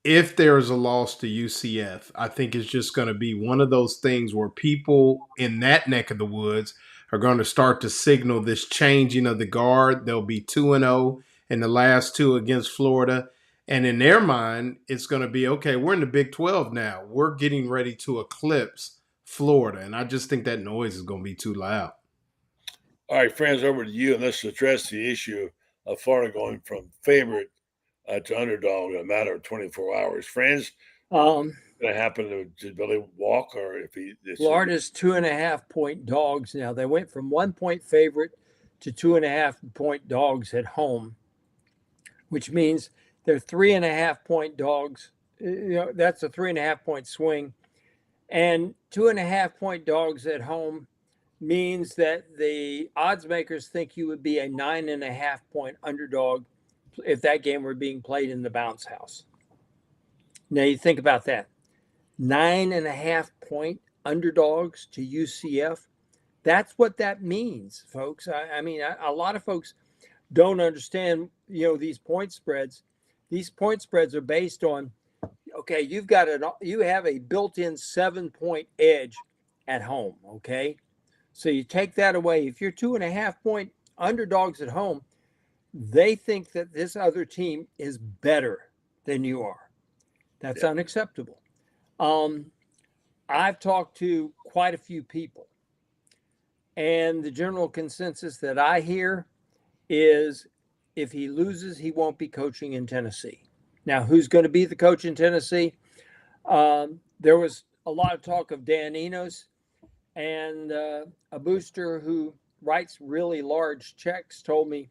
Speaker 10: if there is a loss to UCF, I think it's just going to be one of those things where people in that neck of the woods are going to start to signal this changing of the guard. They'll be 2-0 in the last two against Florida. And in their mind, it's going to be, okay, we're in the Big 12 now. We're getting ready to eclipse Florida. And I just think that noise is going to be too loud.
Speaker 1: All right, Franz, over to you. And let's address the issue of Florida going from favorite to underdog in a matter of 24 hours. Franz, going to happen to Billy walk, or if he?
Speaker 9: Florida's 2.5-point dogs now. They went from 1-point favorite to 2.5-point dogs at home, which means they're 3.5-point dogs. That's a 3.5-point swing, and 2.5-point dogs at home means that the odds makers think you would be a 9.5-point underdog if that game were being played in the bounce house. Now you think about that. 9.5-point underdogs to UCF. That's what that means, folks. I mean, a lot of folks don't understand, these point spreads. These point spreads are based on, okay, you have a built-in 7-point edge at home, okay? So you take that away. If you're 2.5-point underdogs at home, they think that this other team is better than you are. That's unacceptable. I've talked to quite a few people, and the general consensus that I hear is if he loses, he won't be coaching in Tennessee. Now, who's going to be the coach in Tennessee? There was a lot of talk of Dan Enos, and a booster who writes really large checks told me,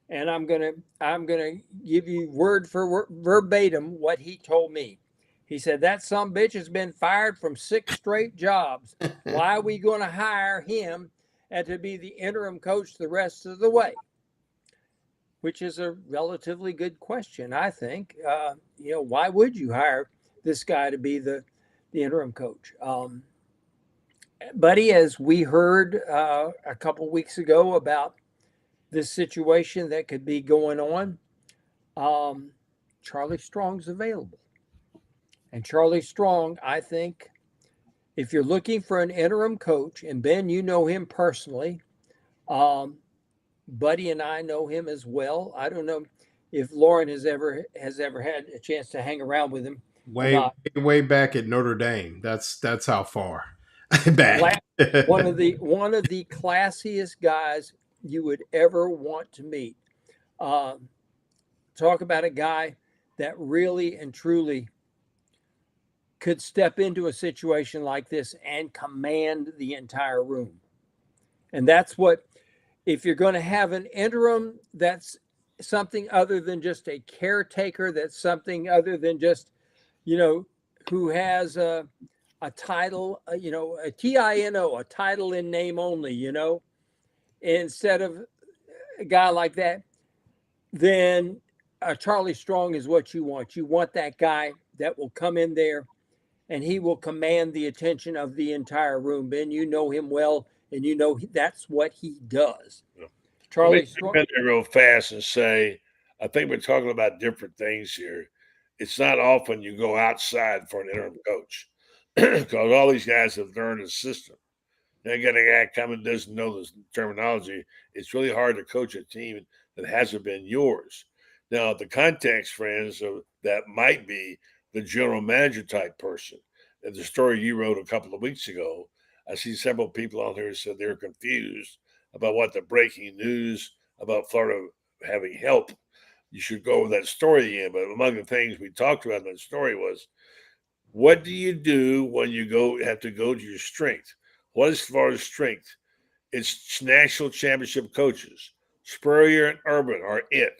Speaker 9: and I'm gonna give you word for verbatim what he told me. He said, that sumbitch has been fired from 6 straight jobs. Why are we going to hire him to be the interim coach the rest of the way? Which is a relatively good question, I think. Why would you hire this guy to be the interim coach? Buddy, as we heard a couple weeks ago about this situation that could be going on, Charlie Strong's available. And Charlie Strong, I think, if you're looking for an interim coach, and Ben, you know him personally, Buddy and I know him as well. I don't know if Loren has ever had a chance to hang around with him.
Speaker 10: Way back at Notre Dame. That's how far back.
Speaker 9: one of the classiest guys you would ever want to meet. Talk about a guy that really and truly could step into a situation like this and command the entire room. And that's what, if you're going to have an interim that's something other than just a caretaker, that's something other than just, who has a title, a TINO, a title in name only, instead of a guy like that, then Charlie Strong is what you want. You want that guy that will come in there and he will command the attention of the entire room. Ben, you know him well, and that's what he does.
Speaker 1: Yeah.
Speaker 9: Charlie
Speaker 1: Strong. Let me real fast and say, I think we're talking about different things here. It's not often you go outside for an interim coach because all these guys have learned the system. Then get a guy coming doesn't know the terminology. It's really hard to coach a team that hasn't been yours. Now, the context, friends, of that might be the general manager type person. And the story you wrote a couple of weeks ago, I see several people on here said they're confused about what the breaking news about Florida having help. You should go over that story again. But among the things we talked about in that story was, what do you do when you have to go to your strength? What is Florida's strength? It's national championship coaches. Spurrier and Urban are it.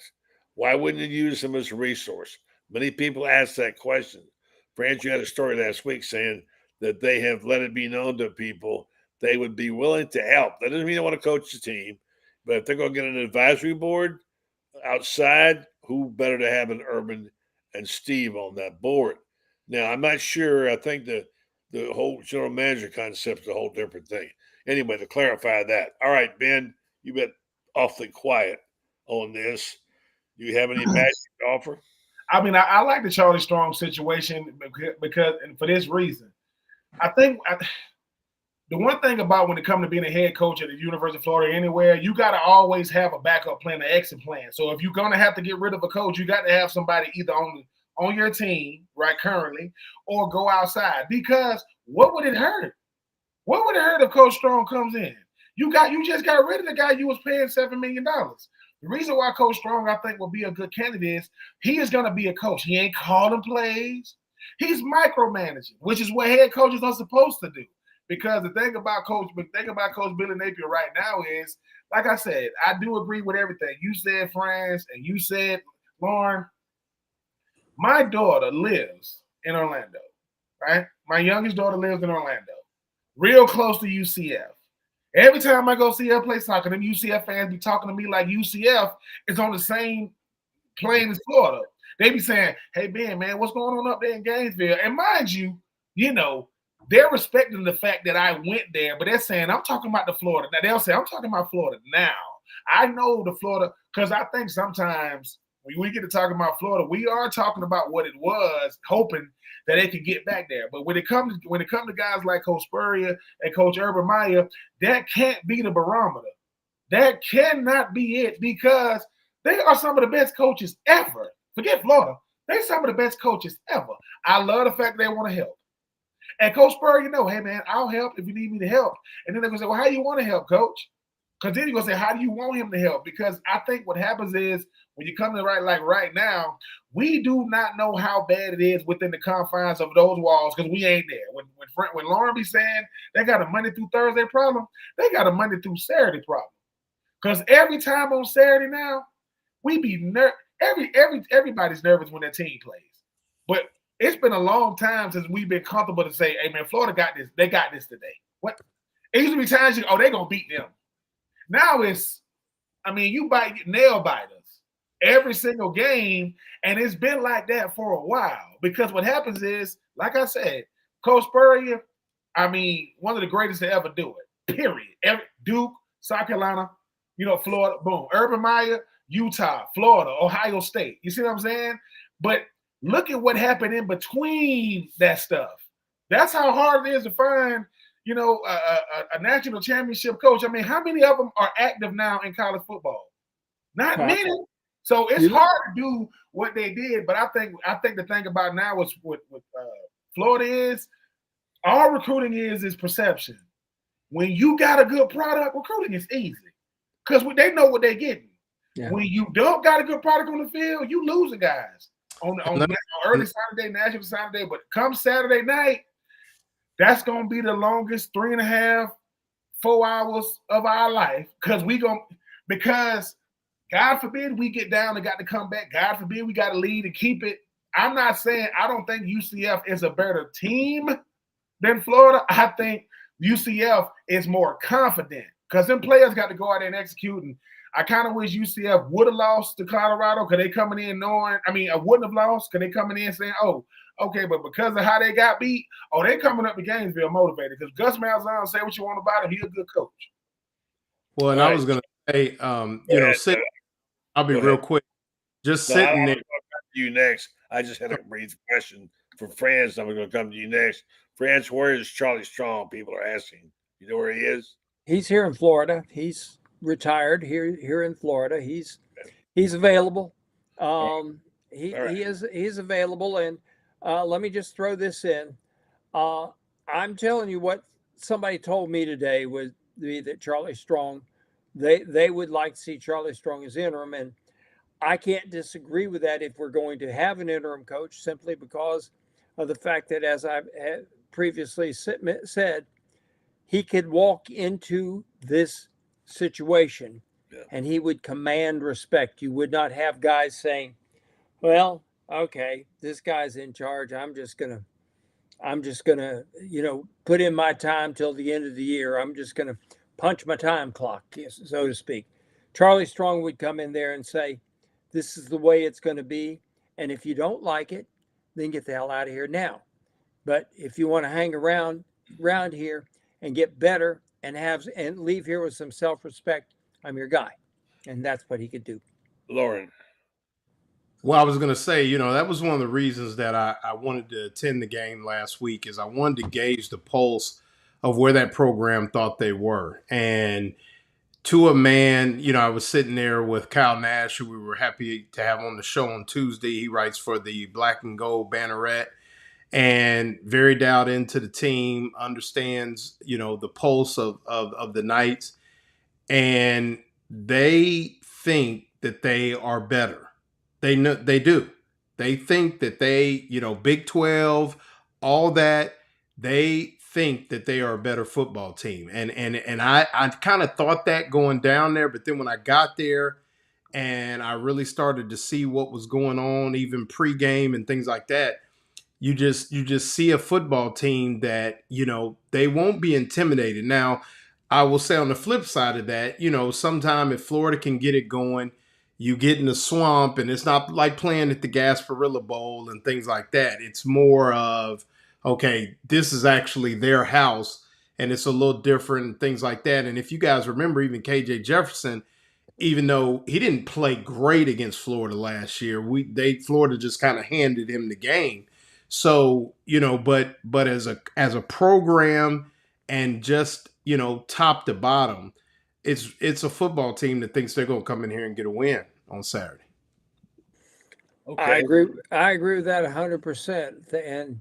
Speaker 1: Why wouldn't you use them as a resource? Many people ask that question. Franz, you had a story last week saying that they have let it be known to people they would be willing to help. That doesn't mean they want to coach the team, but if they're going to get an advisory board outside, who better to have an Urban and Steve on that board? Now, I'm not sure. I think the whole general manager concept is a whole different thing. Anyway, to clarify that. All right, Ben, you've been awfully quiet on this. Do you have any magic to offer?
Speaker 6: I mean, I like the Charlie Strong situation because, and for this reason, I think the one thing about when it comes to being a head coach at the University of Florida anywhere, you got to always have a backup plan, an exit plan. So if you're going to have to get rid of a coach, you got to have somebody either on your team, right, currently, or go outside. Because what would it hurt? What would it hurt if Coach Strong comes in? You just got rid of the guy you was paying $7 million. The reason why Coach Strong, I think, will be a good candidate is he is going to be a coach. He ain't calling plays. He's micromanaging, which is what head coaches are supposed to do. Because the thing about Coach Billy Napier right now is, like I said, I do agree with everything. You said, Franz, and you said, Loren. My daughter lives in Orlando, right? My youngest daughter lives in Orlando, real close to UCF. Every time I go see her play soccer, them UCF fans be talking to me like UCF is on the same playing in Florida. They be saying, "Hey man, what's going on up there in Gainesville?" And mind you, they're respecting the fact that I went there, but they're saying I'm talking about the Florida. Now they'll say I'm talking about Florida now. I know the Florida because I think sometimes when we get to talking about Florida, we are talking about what it was, hoping that they could get back there. But when it comes to guys like Coach Spurrier and Coach Urban Meyer, that can't be the barometer. That cannot be it because they are some of the best coaches ever. Forget Florida. They're some of the best coaches ever. I love the fact they want to help. And Coach Spurrier, hey man, I'll help if you need me to help. And then they're gonna say, well, how do you want to help, Coach? Because then you're gonna say, how do you want him to help? Because I think what happens is when you come to right now, we do not know how bad it is within the confines of those walls because we ain't there. When Loren be saying they got a Monday through Thursday problem, they got a Monday through Saturday problem. Because every time on Saturday now, we be everybody's nervous when their team plays. But it's been a long time since we've been comfortable to say, hey, man, Florida got this. They got this today. What? It used to be times they're going to beat them. Now you nail biters every single game, and it's been like that for a while. Because what happens is, like I said, Coach Spurrier, one of the greatest to ever do it, period. Duke, South Carolina, Florida, boom. Urban Meyer, Utah, Florida, Ohio State. You see what I'm saying? But look at what happened in between that stuff. That's how hard it is to find, a national championship coach. How many of them are active now in college football? Not many. So it's hard to do what they did. But I think the thing about now is with Florida is all recruiting is perception. When you got a good product, recruiting is easy because they know what they're getting. Yeah. When you don't got a good product on the field, you losing guys on early Saturday, national Saturday. But come Saturday night, that's gonna be the longest 3.5, 4 hours of our life because God forbid we get down and got to come back. God forbid we got to lead and keep it. I'm not saying I don't think UCF is a better team than Florida. I think UCF is more confident because them players got to go out there and execute. And I kind of wish UCF would have lost to Colorado because they coming in knowing, I wouldn't have lost because they coming in saying, oh, okay, but because of how they got beat, they coming up to Gainesville motivated because Gus Malzahn, say what you want about him, he's a good coach.
Speaker 10: Well, and I was going to say, I'll be real quick. Just sitting there.
Speaker 1: I'm going to come to you next. I just had a brief question for Franz. I'm going to come to you next. Franz, where is Charlie Strong? People are asking. You know where he is?
Speaker 9: He's here in Florida. He's retired here in Florida. He's available. He is available. And let me just throw this in. I'm telling you what somebody told me today would be that Charlie Strong, they would like to see Charlie Strong as interim. And I can't disagree with that if we're going to have an interim coach, simply because of the fact that, as I've previously said, he could walk into this situation and he would command respect. You would not have guys saying, well, okay, this guy's in charge. I'm just gonna, put in my time till the end of the year. I'm just gonna punch my time clock, so to speak. Charlie Strong would come in there and say, this is the way it's going to be. And if you don't like it, then get the hell out of here now. But if you want to hang around here and get better and leave here with some self-respect, I'm your guy. And that's what he could do.
Speaker 1: Loren.
Speaker 10: Well, I was going to say, that was one of the reasons that I wanted to attend the game last week, is I wanted to gauge the pulse of where that program thought they were. And to a man, I was sitting there with Kyle Nash, who we were happy to have on the show on Tuesday. He writes for the Black and Gold Banneret, and very dialed into the team, understands, the pulse of the Knights. And they think that they are better. They do. They think that they, Big 12, all that, they think that they are a better football team. And I kind of thought that going down there, but then when I got there and I really started to see what was going on, even pregame and things like that, you just see a football team that, they won't be intimidated. Now, I will say on the flip side of that, sometime if Florida can get it going, you get in the swamp, and it's not like playing at the Gasparilla Bowl and things like that. It's more of, okay, this is actually their house, and it's a little different and things like that. And if you guys remember, even KJ Jefferson, even though he didn't play great against Florida last year, Florida just kind of handed him the game. So, but as a program and just, top to bottom, it's a football team that thinks they're going to come in here and get a win on Saturday.
Speaker 1: Okay.
Speaker 9: I agree with that 100%. And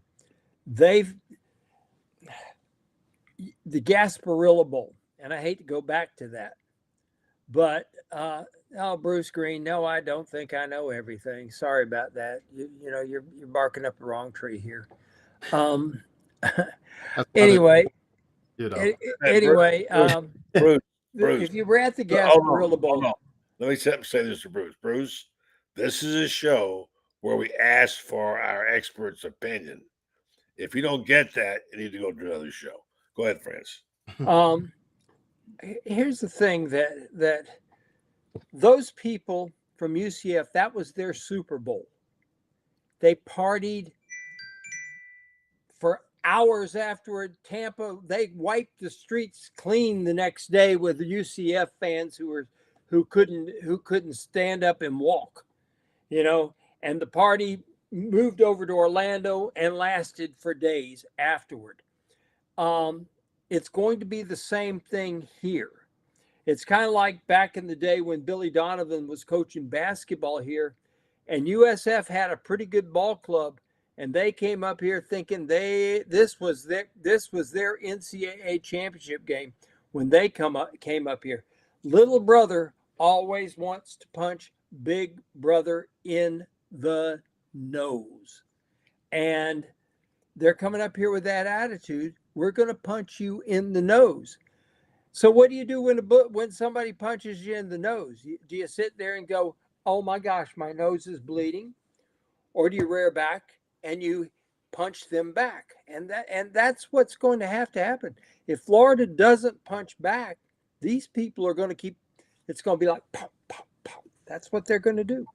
Speaker 9: the Gasparilla Bowl, and I hate to go back to that, but Bruce Green, no, I don't think I know everything. Sorry about that. You're barking up the wrong tree here. Anyway,
Speaker 1: Bruce,
Speaker 9: if you were at the Gasparilla Bowl,
Speaker 1: hold on. Let me say this to Bruce. Bruce, this is a show where we ask for our expert's opinion. If you don't get that, you need to go to another show. Go ahead, Franz.
Speaker 9: Here's the thing that those people from UCF, that was their Super Bowl. They partied for hours afterward. Tampa, they wiped the streets clean the next day with the UCF fans who couldn't stand up and walk, and the party moved over to Orlando and lasted for days afterward. It's going to be the same thing here. It's kind of like back in the day when Billy Donovan was coaching basketball here, and USF had a pretty good ball club, and they came up here thinking this was their NCAA championship game when they came up here. Little brother always wants to punch big brother in the nose, and they're coming up here with that attitude. We're going to punch you in the nose. So what do you do when somebody punches you in the nose? Do you sit there and go, oh my gosh, my nose is bleeding? Or do you rear back and you punch them back? And that's what's going to happen. If Florida doesn't punch back, these people are going to it's going to be like pop, pop, pop. That's what they're going to do.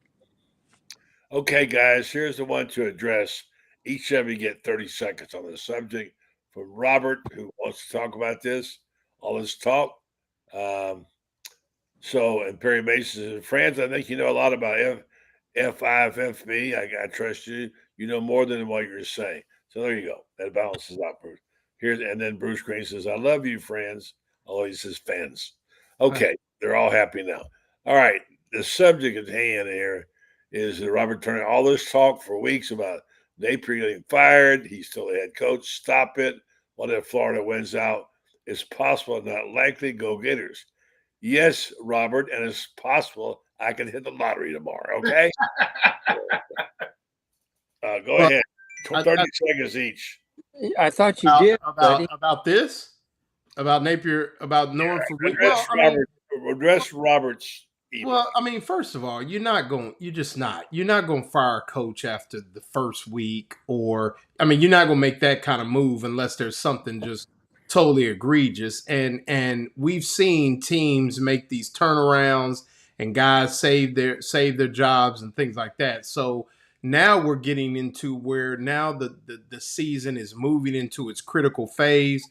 Speaker 1: Okay, guys, here's the one to address. Each of you get 30 seconds on the subject. From Robert, who wants to talk about this, all this talk. And Perry Mason and Franz, I think you know a lot about F5FB. I trust you. You know more than what you're saying. So there you go. That balances out, Bruce. And then Bruce Green says, I love you, Franz. Although he says fans. Okay, they're all happy now. All right, the subject at hand here is Robert Turner. All this talk for weeks about Napier getting fired. He's still the head coach. Stop it. What if Florida wins out? It's possible, not likely. Go Gators. Yes, Robert, and it's possible I can hit the lottery tomorrow. Okay. Go ahead. 30 seconds each.
Speaker 9: I thought you did
Speaker 10: about this, about Napier, about knowing for
Speaker 1: address Robert's.
Speaker 10: Well, I mean, first of all, you're not going to fire a coach after the first week, you're not going to make that kind of move unless there's something just totally egregious. And we've seen teams make these turnarounds and guys save their jobs and things like that. So now we're getting into where now the season is moving into its critical phase.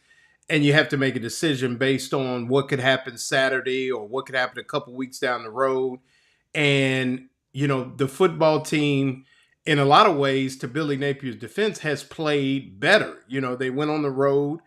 Speaker 10: And you have to make a decision based on what could happen Saturday or what could happen a couple weeks down the road. And, the football team, in a lot of ways, to Billy Napier's defense, has played better. They went on the road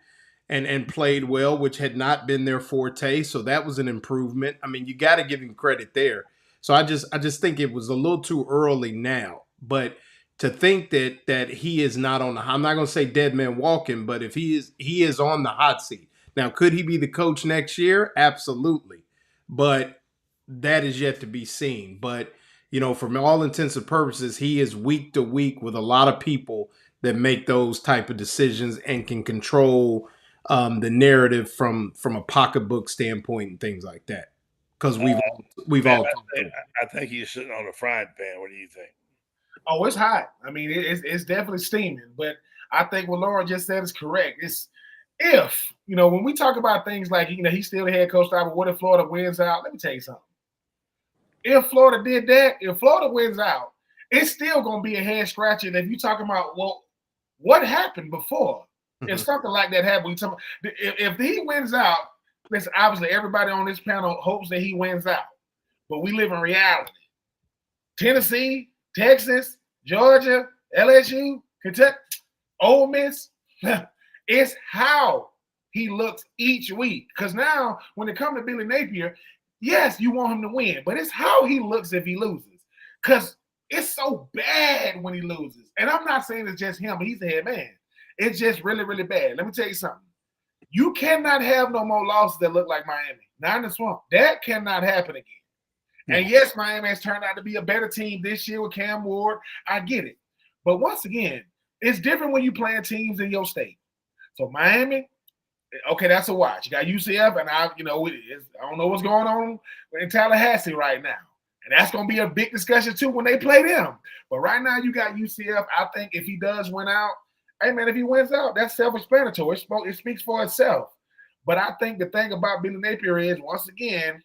Speaker 10: and played well, which had not been their forte. So that was an improvement. I mean, you got to give him credit there. So I just think it was a little too early now. But to think that he is not on I'm not going to say dead man walking, but if he is on the hot seat. Now, could he be the coach next year? Absolutely. But that is yet to be seen. But, from all intents and purposes, he is week to week with a lot of people that make those type of decisions and can control the narrative from a pocketbook standpoint and things like that. Because we've all.
Speaker 1: I think he's sitting on a frying pan. What do you think?
Speaker 6: Oh, it's hot. I mean, it's definitely steaming. But I think what Loren just said is correct. It's if, when we talk about things like, he's still the head coach, but what if Florida wins out? Let me tell you something. if Florida did that, if Florida wins out, it's still going to be a head scratcher. And if you're talking about, well, what happened before? If something like that happened, if he wins out, listen, obviously everybody on this panel hopes that he wins out. But we live in reality. Tennessee, Texas, Georgia, LSU, Kentucky, Ole Miss, it's how he looks each week. Because now, when it comes to Billy Napier, yes, you want him to win, but it's how he looks if he loses. Because it's so bad when he loses. And I'm not saying it's just him, but he's the head man. It's just really, really bad. Let me tell you something. You cannot have no more losses that look like Miami. Not in the swamp. That cannot happen again. And yes, Miami has turned out to be a better team this year with Cam Ward. I get it. But once again, it's different when you playing teams in your state. So Miami, okay, that's a watch. You got UCF, and I don't know what's going on in Tallahassee right now. And that's going to be a big discussion, too, when they play them. But right now, you got UCF. I think if he does win out, hey, man, if he wins out, that's self-explanatory. It speaks for itself. But I think the thing about Billy Napier is, once again,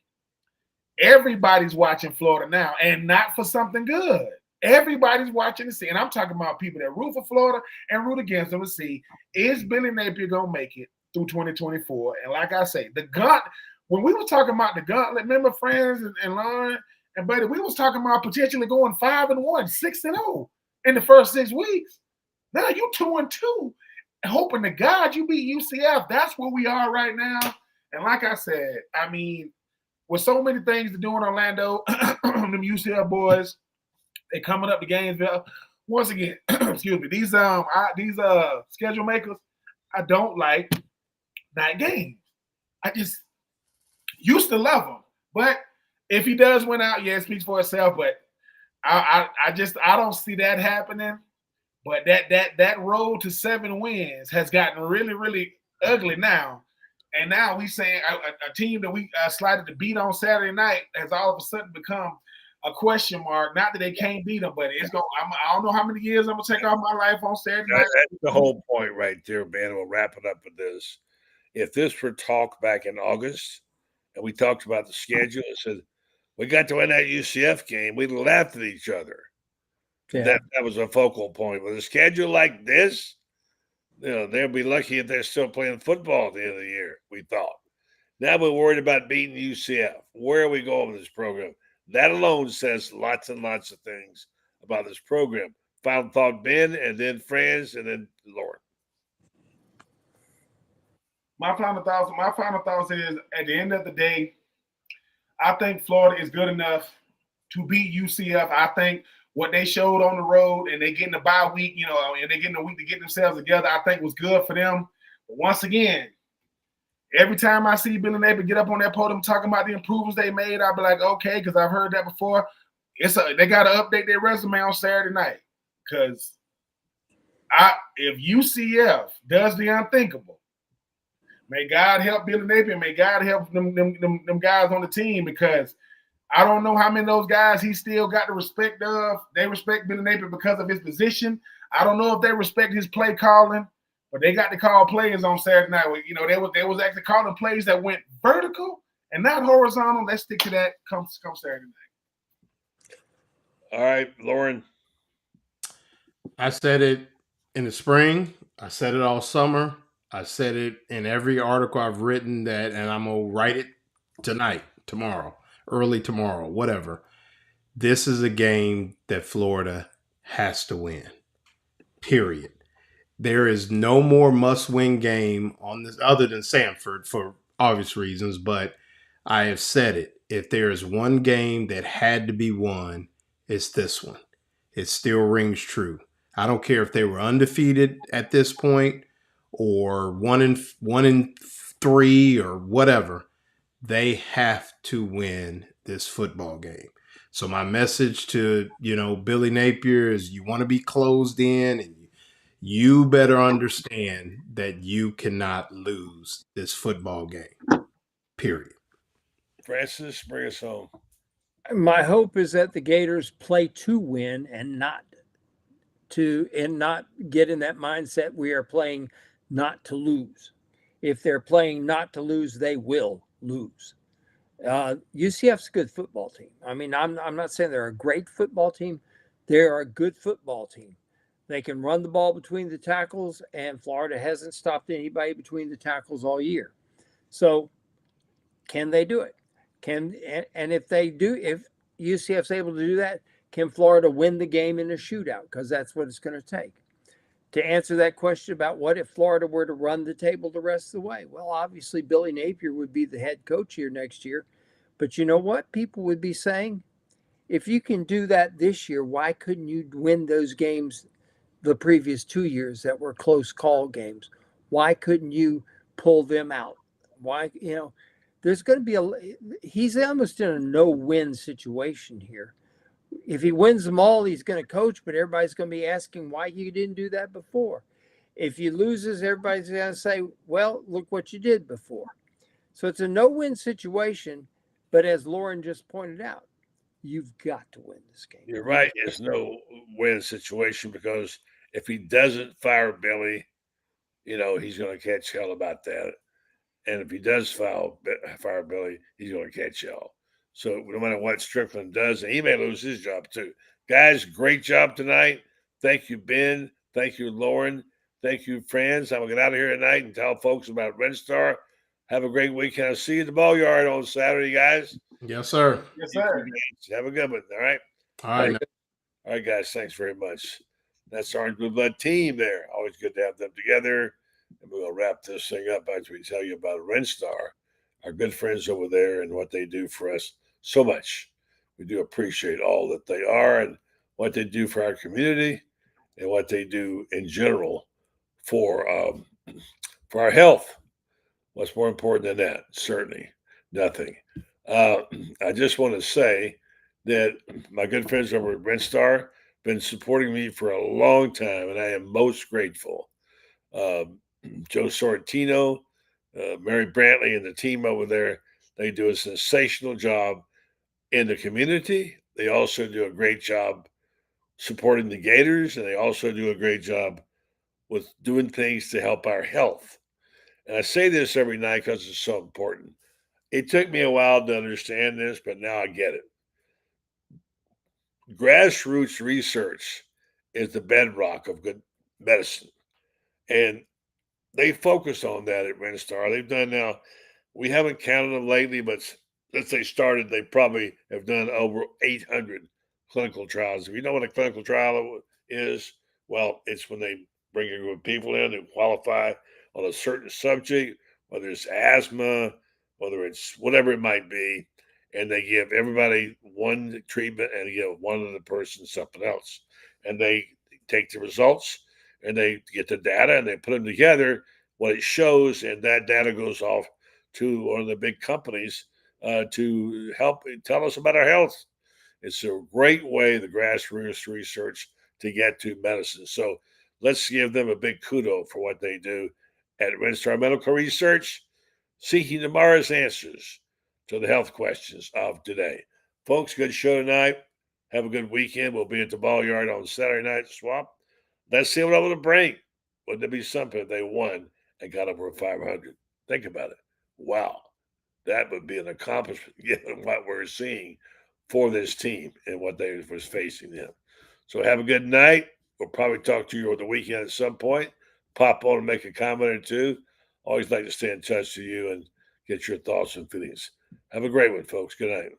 Speaker 6: everybody's watching Florida now, and not for something good. Everybody's watching to see. And I'm talking about people that root for Florida and root against them to see, is Billy Napier going to make it through 2024? And like I say, when we were talking about the gauntlet, remember Franz and Loren and Buddy, we was talking about potentially going 5-1, 6-0 in the first 6 weeks. Now you 2-2, hoping to God you beat UCF. That's where we are right now. And like I said, I mean, with so many things to do in Orlando, them UCF boys, they coming up to Gainesville. Once again, excuse me, these schedule makers, I don't like night games. I just used to love them. But if he does win out, yeah, it speaks for itself. But I don't see that happening. But that road to 7 wins has gotten really, really ugly now. And now we saying a team that we slided to beat on Saturday night has all of a sudden become a question mark. Not that they can't beat them, but it's going. I don't know how many years I'm gonna take off my life on Saturday night.
Speaker 1: That's the whole point right there, man. We'll wrap it up with this. If this were talk back in August, and we talked about the schedule, and said we got to win that UCF game, we laughed at each other. Yeah. That was a focal point. With a schedule like this, they'll be lucky if they're still playing football at the end of the year, we thought. Now we're worried about beating UCF. Where are we going with this program? That alone says lots and lots of things about this program. Final thought, Ben, and then Franz, and then Loren.
Speaker 6: My final thoughts is, at the end of the day, I think Florida is good enough to beat UCF. I think what they showed on the road, and they getting a bye week, and they getting a week to get themselves together, I think was good for them. But once again, every time I see Billy Napier get up on that podium talking about the improvements they made, I'll be like, okay, because I've heard that before. They got to update their resume on Saturday night. Because if UCF does the unthinkable, may God help Billy Napier, may God help them guys on the team, because I don't know how many of those guys he still got the respect of. They respect Billy Napier because of his position. I don't know if they respect his play calling, but they got to call plays on Saturday night. They was actually calling plays that went vertical and not horizontal. Let's stick to that come Saturday night.
Speaker 1: All right, Loren.
Speaker 10: I said it in the spring. I said it all summer. I said it in every article I've written and I'm going to write it tonight, tomorrow, early tomorrow, whatever. This is a game that Florida has to win, period. There is no more must-win game on this other than Samford for obvious reasons, but I have said it. If there is one game that had to be won, it's this one. It still rings true. I don't care if they were undefeated at this point or 1-3 or whatever. They have to win this football game. So my message to, Billy Napier is, you want to be closed in, and you better understand that you cannot lose this football game, period.
Speaker 1: Francis, bring us home.
Speaker 9: My hope is that the Gators play to win and not get in that mindset we are playing not to lose. If they're playing not to lose, they will lose. UCF's a good football team. I mean, I'm not saying they're a great football team. They're a good football team. They can run the ball between the tackles, and Florida hasn't stopped anybody between the tackles all year. So, can they do it? And if they do, if UCF's able to do that, can Florida win the game in a shootout? Because that's what it's going to take. To answer that question about what if Florida were to run the table the rest of the way? Well, obviously, Billy Napier would be the head coach here next year. But you know what? People would be saying, if you can do that this year, why couldn't you win those games the previous 2 years that were close call games? Why couldn't you pull them out? Why, there's going to be he's almost in a no-win situation here. If he wins them all, he's going to coach, but everybody's going to be asking why you didn't do that before. If he loses, everybody's going to say, well, look what you did before. So it's a no-win situation, but as Loren just pointed out, you've got to win this game.
Speaker 1: You're right. It's no win situation because if he doesn't fire Billy, he's going to catch hell about that. And if he does fire Billy, he's going to catch hell. So no matter what Strickland does, and he may lose his job too. Guys, great job tonight. Thank you, Ben. Thank you, Loren. Thank you, Franz. I'm going to get out of here tonight and tell folks about Red Star. Have a great weekend. I'll see you at the ball yard on Saturday, guys.
Speaker 10: Yes, sir.
Speaker 6: Yes, sir.
Speaker 1: Have a good one. All right.
Speaker 10: All right.
Speaker 1: All right, guys. Thanks very much. That's our Orange Blue Blood team there. Always good to have them together. And we'll wrap this thing up after we tell you about Red Star, our good friends over there, and what they do for us so much. We do appreciate all that they are and what they do for our community and what they do in general for our health. What's more important than that? Certainly nothing. I just want to say that my good friends over at Red Star have been supporting me for a long time, and I am most grateful. Joe Sorrentino, Mary Brantley, and the team over there, they do a sensational job in the community. They also do a great job supporting the Gators, and they also do a great job with doing things to help our health. And I say this every night because it's so important. It took me a while to understand this, but now I get it. Grassroots research is the bedrock of good medicine. And they focus on that at Red Star. They've done now, we haven't counted them lately, but since they started, they probably have done over 800 clinical trials. If you know what a clinical trial is, well, it's when they bring a group of people in who qualify on a certain subject, whether it's asthma, whether it's whatever it might be, and they give everybody one treatment and give one other person something else. And they take the results and they get the data and they put them together, what it shows, and that data goes off to one of the big companies to help tell us about our health. It's a great way, the grassroots research, to get to medicine. So let's give them a big kudo for what they do at Red Star Medical Research, seeking tomorrow's answers to the health questions of today. Folks, good show tonight. Have a good weekend. We'll be at the ball yard on Saturday night swap. Let's see what I'm going to bring. Wouldn't it be something if they won and got over 500? Think about it. Wow. That would be an accomplishment given what we're seeing for this team and what they was facing them. So have a good night. We'll probably talk to you over the weekend at some point. Pop on and make a comment or two. Always like to stay in touch with you and get your thoughts and feelings. Have a great one, folks. Good night.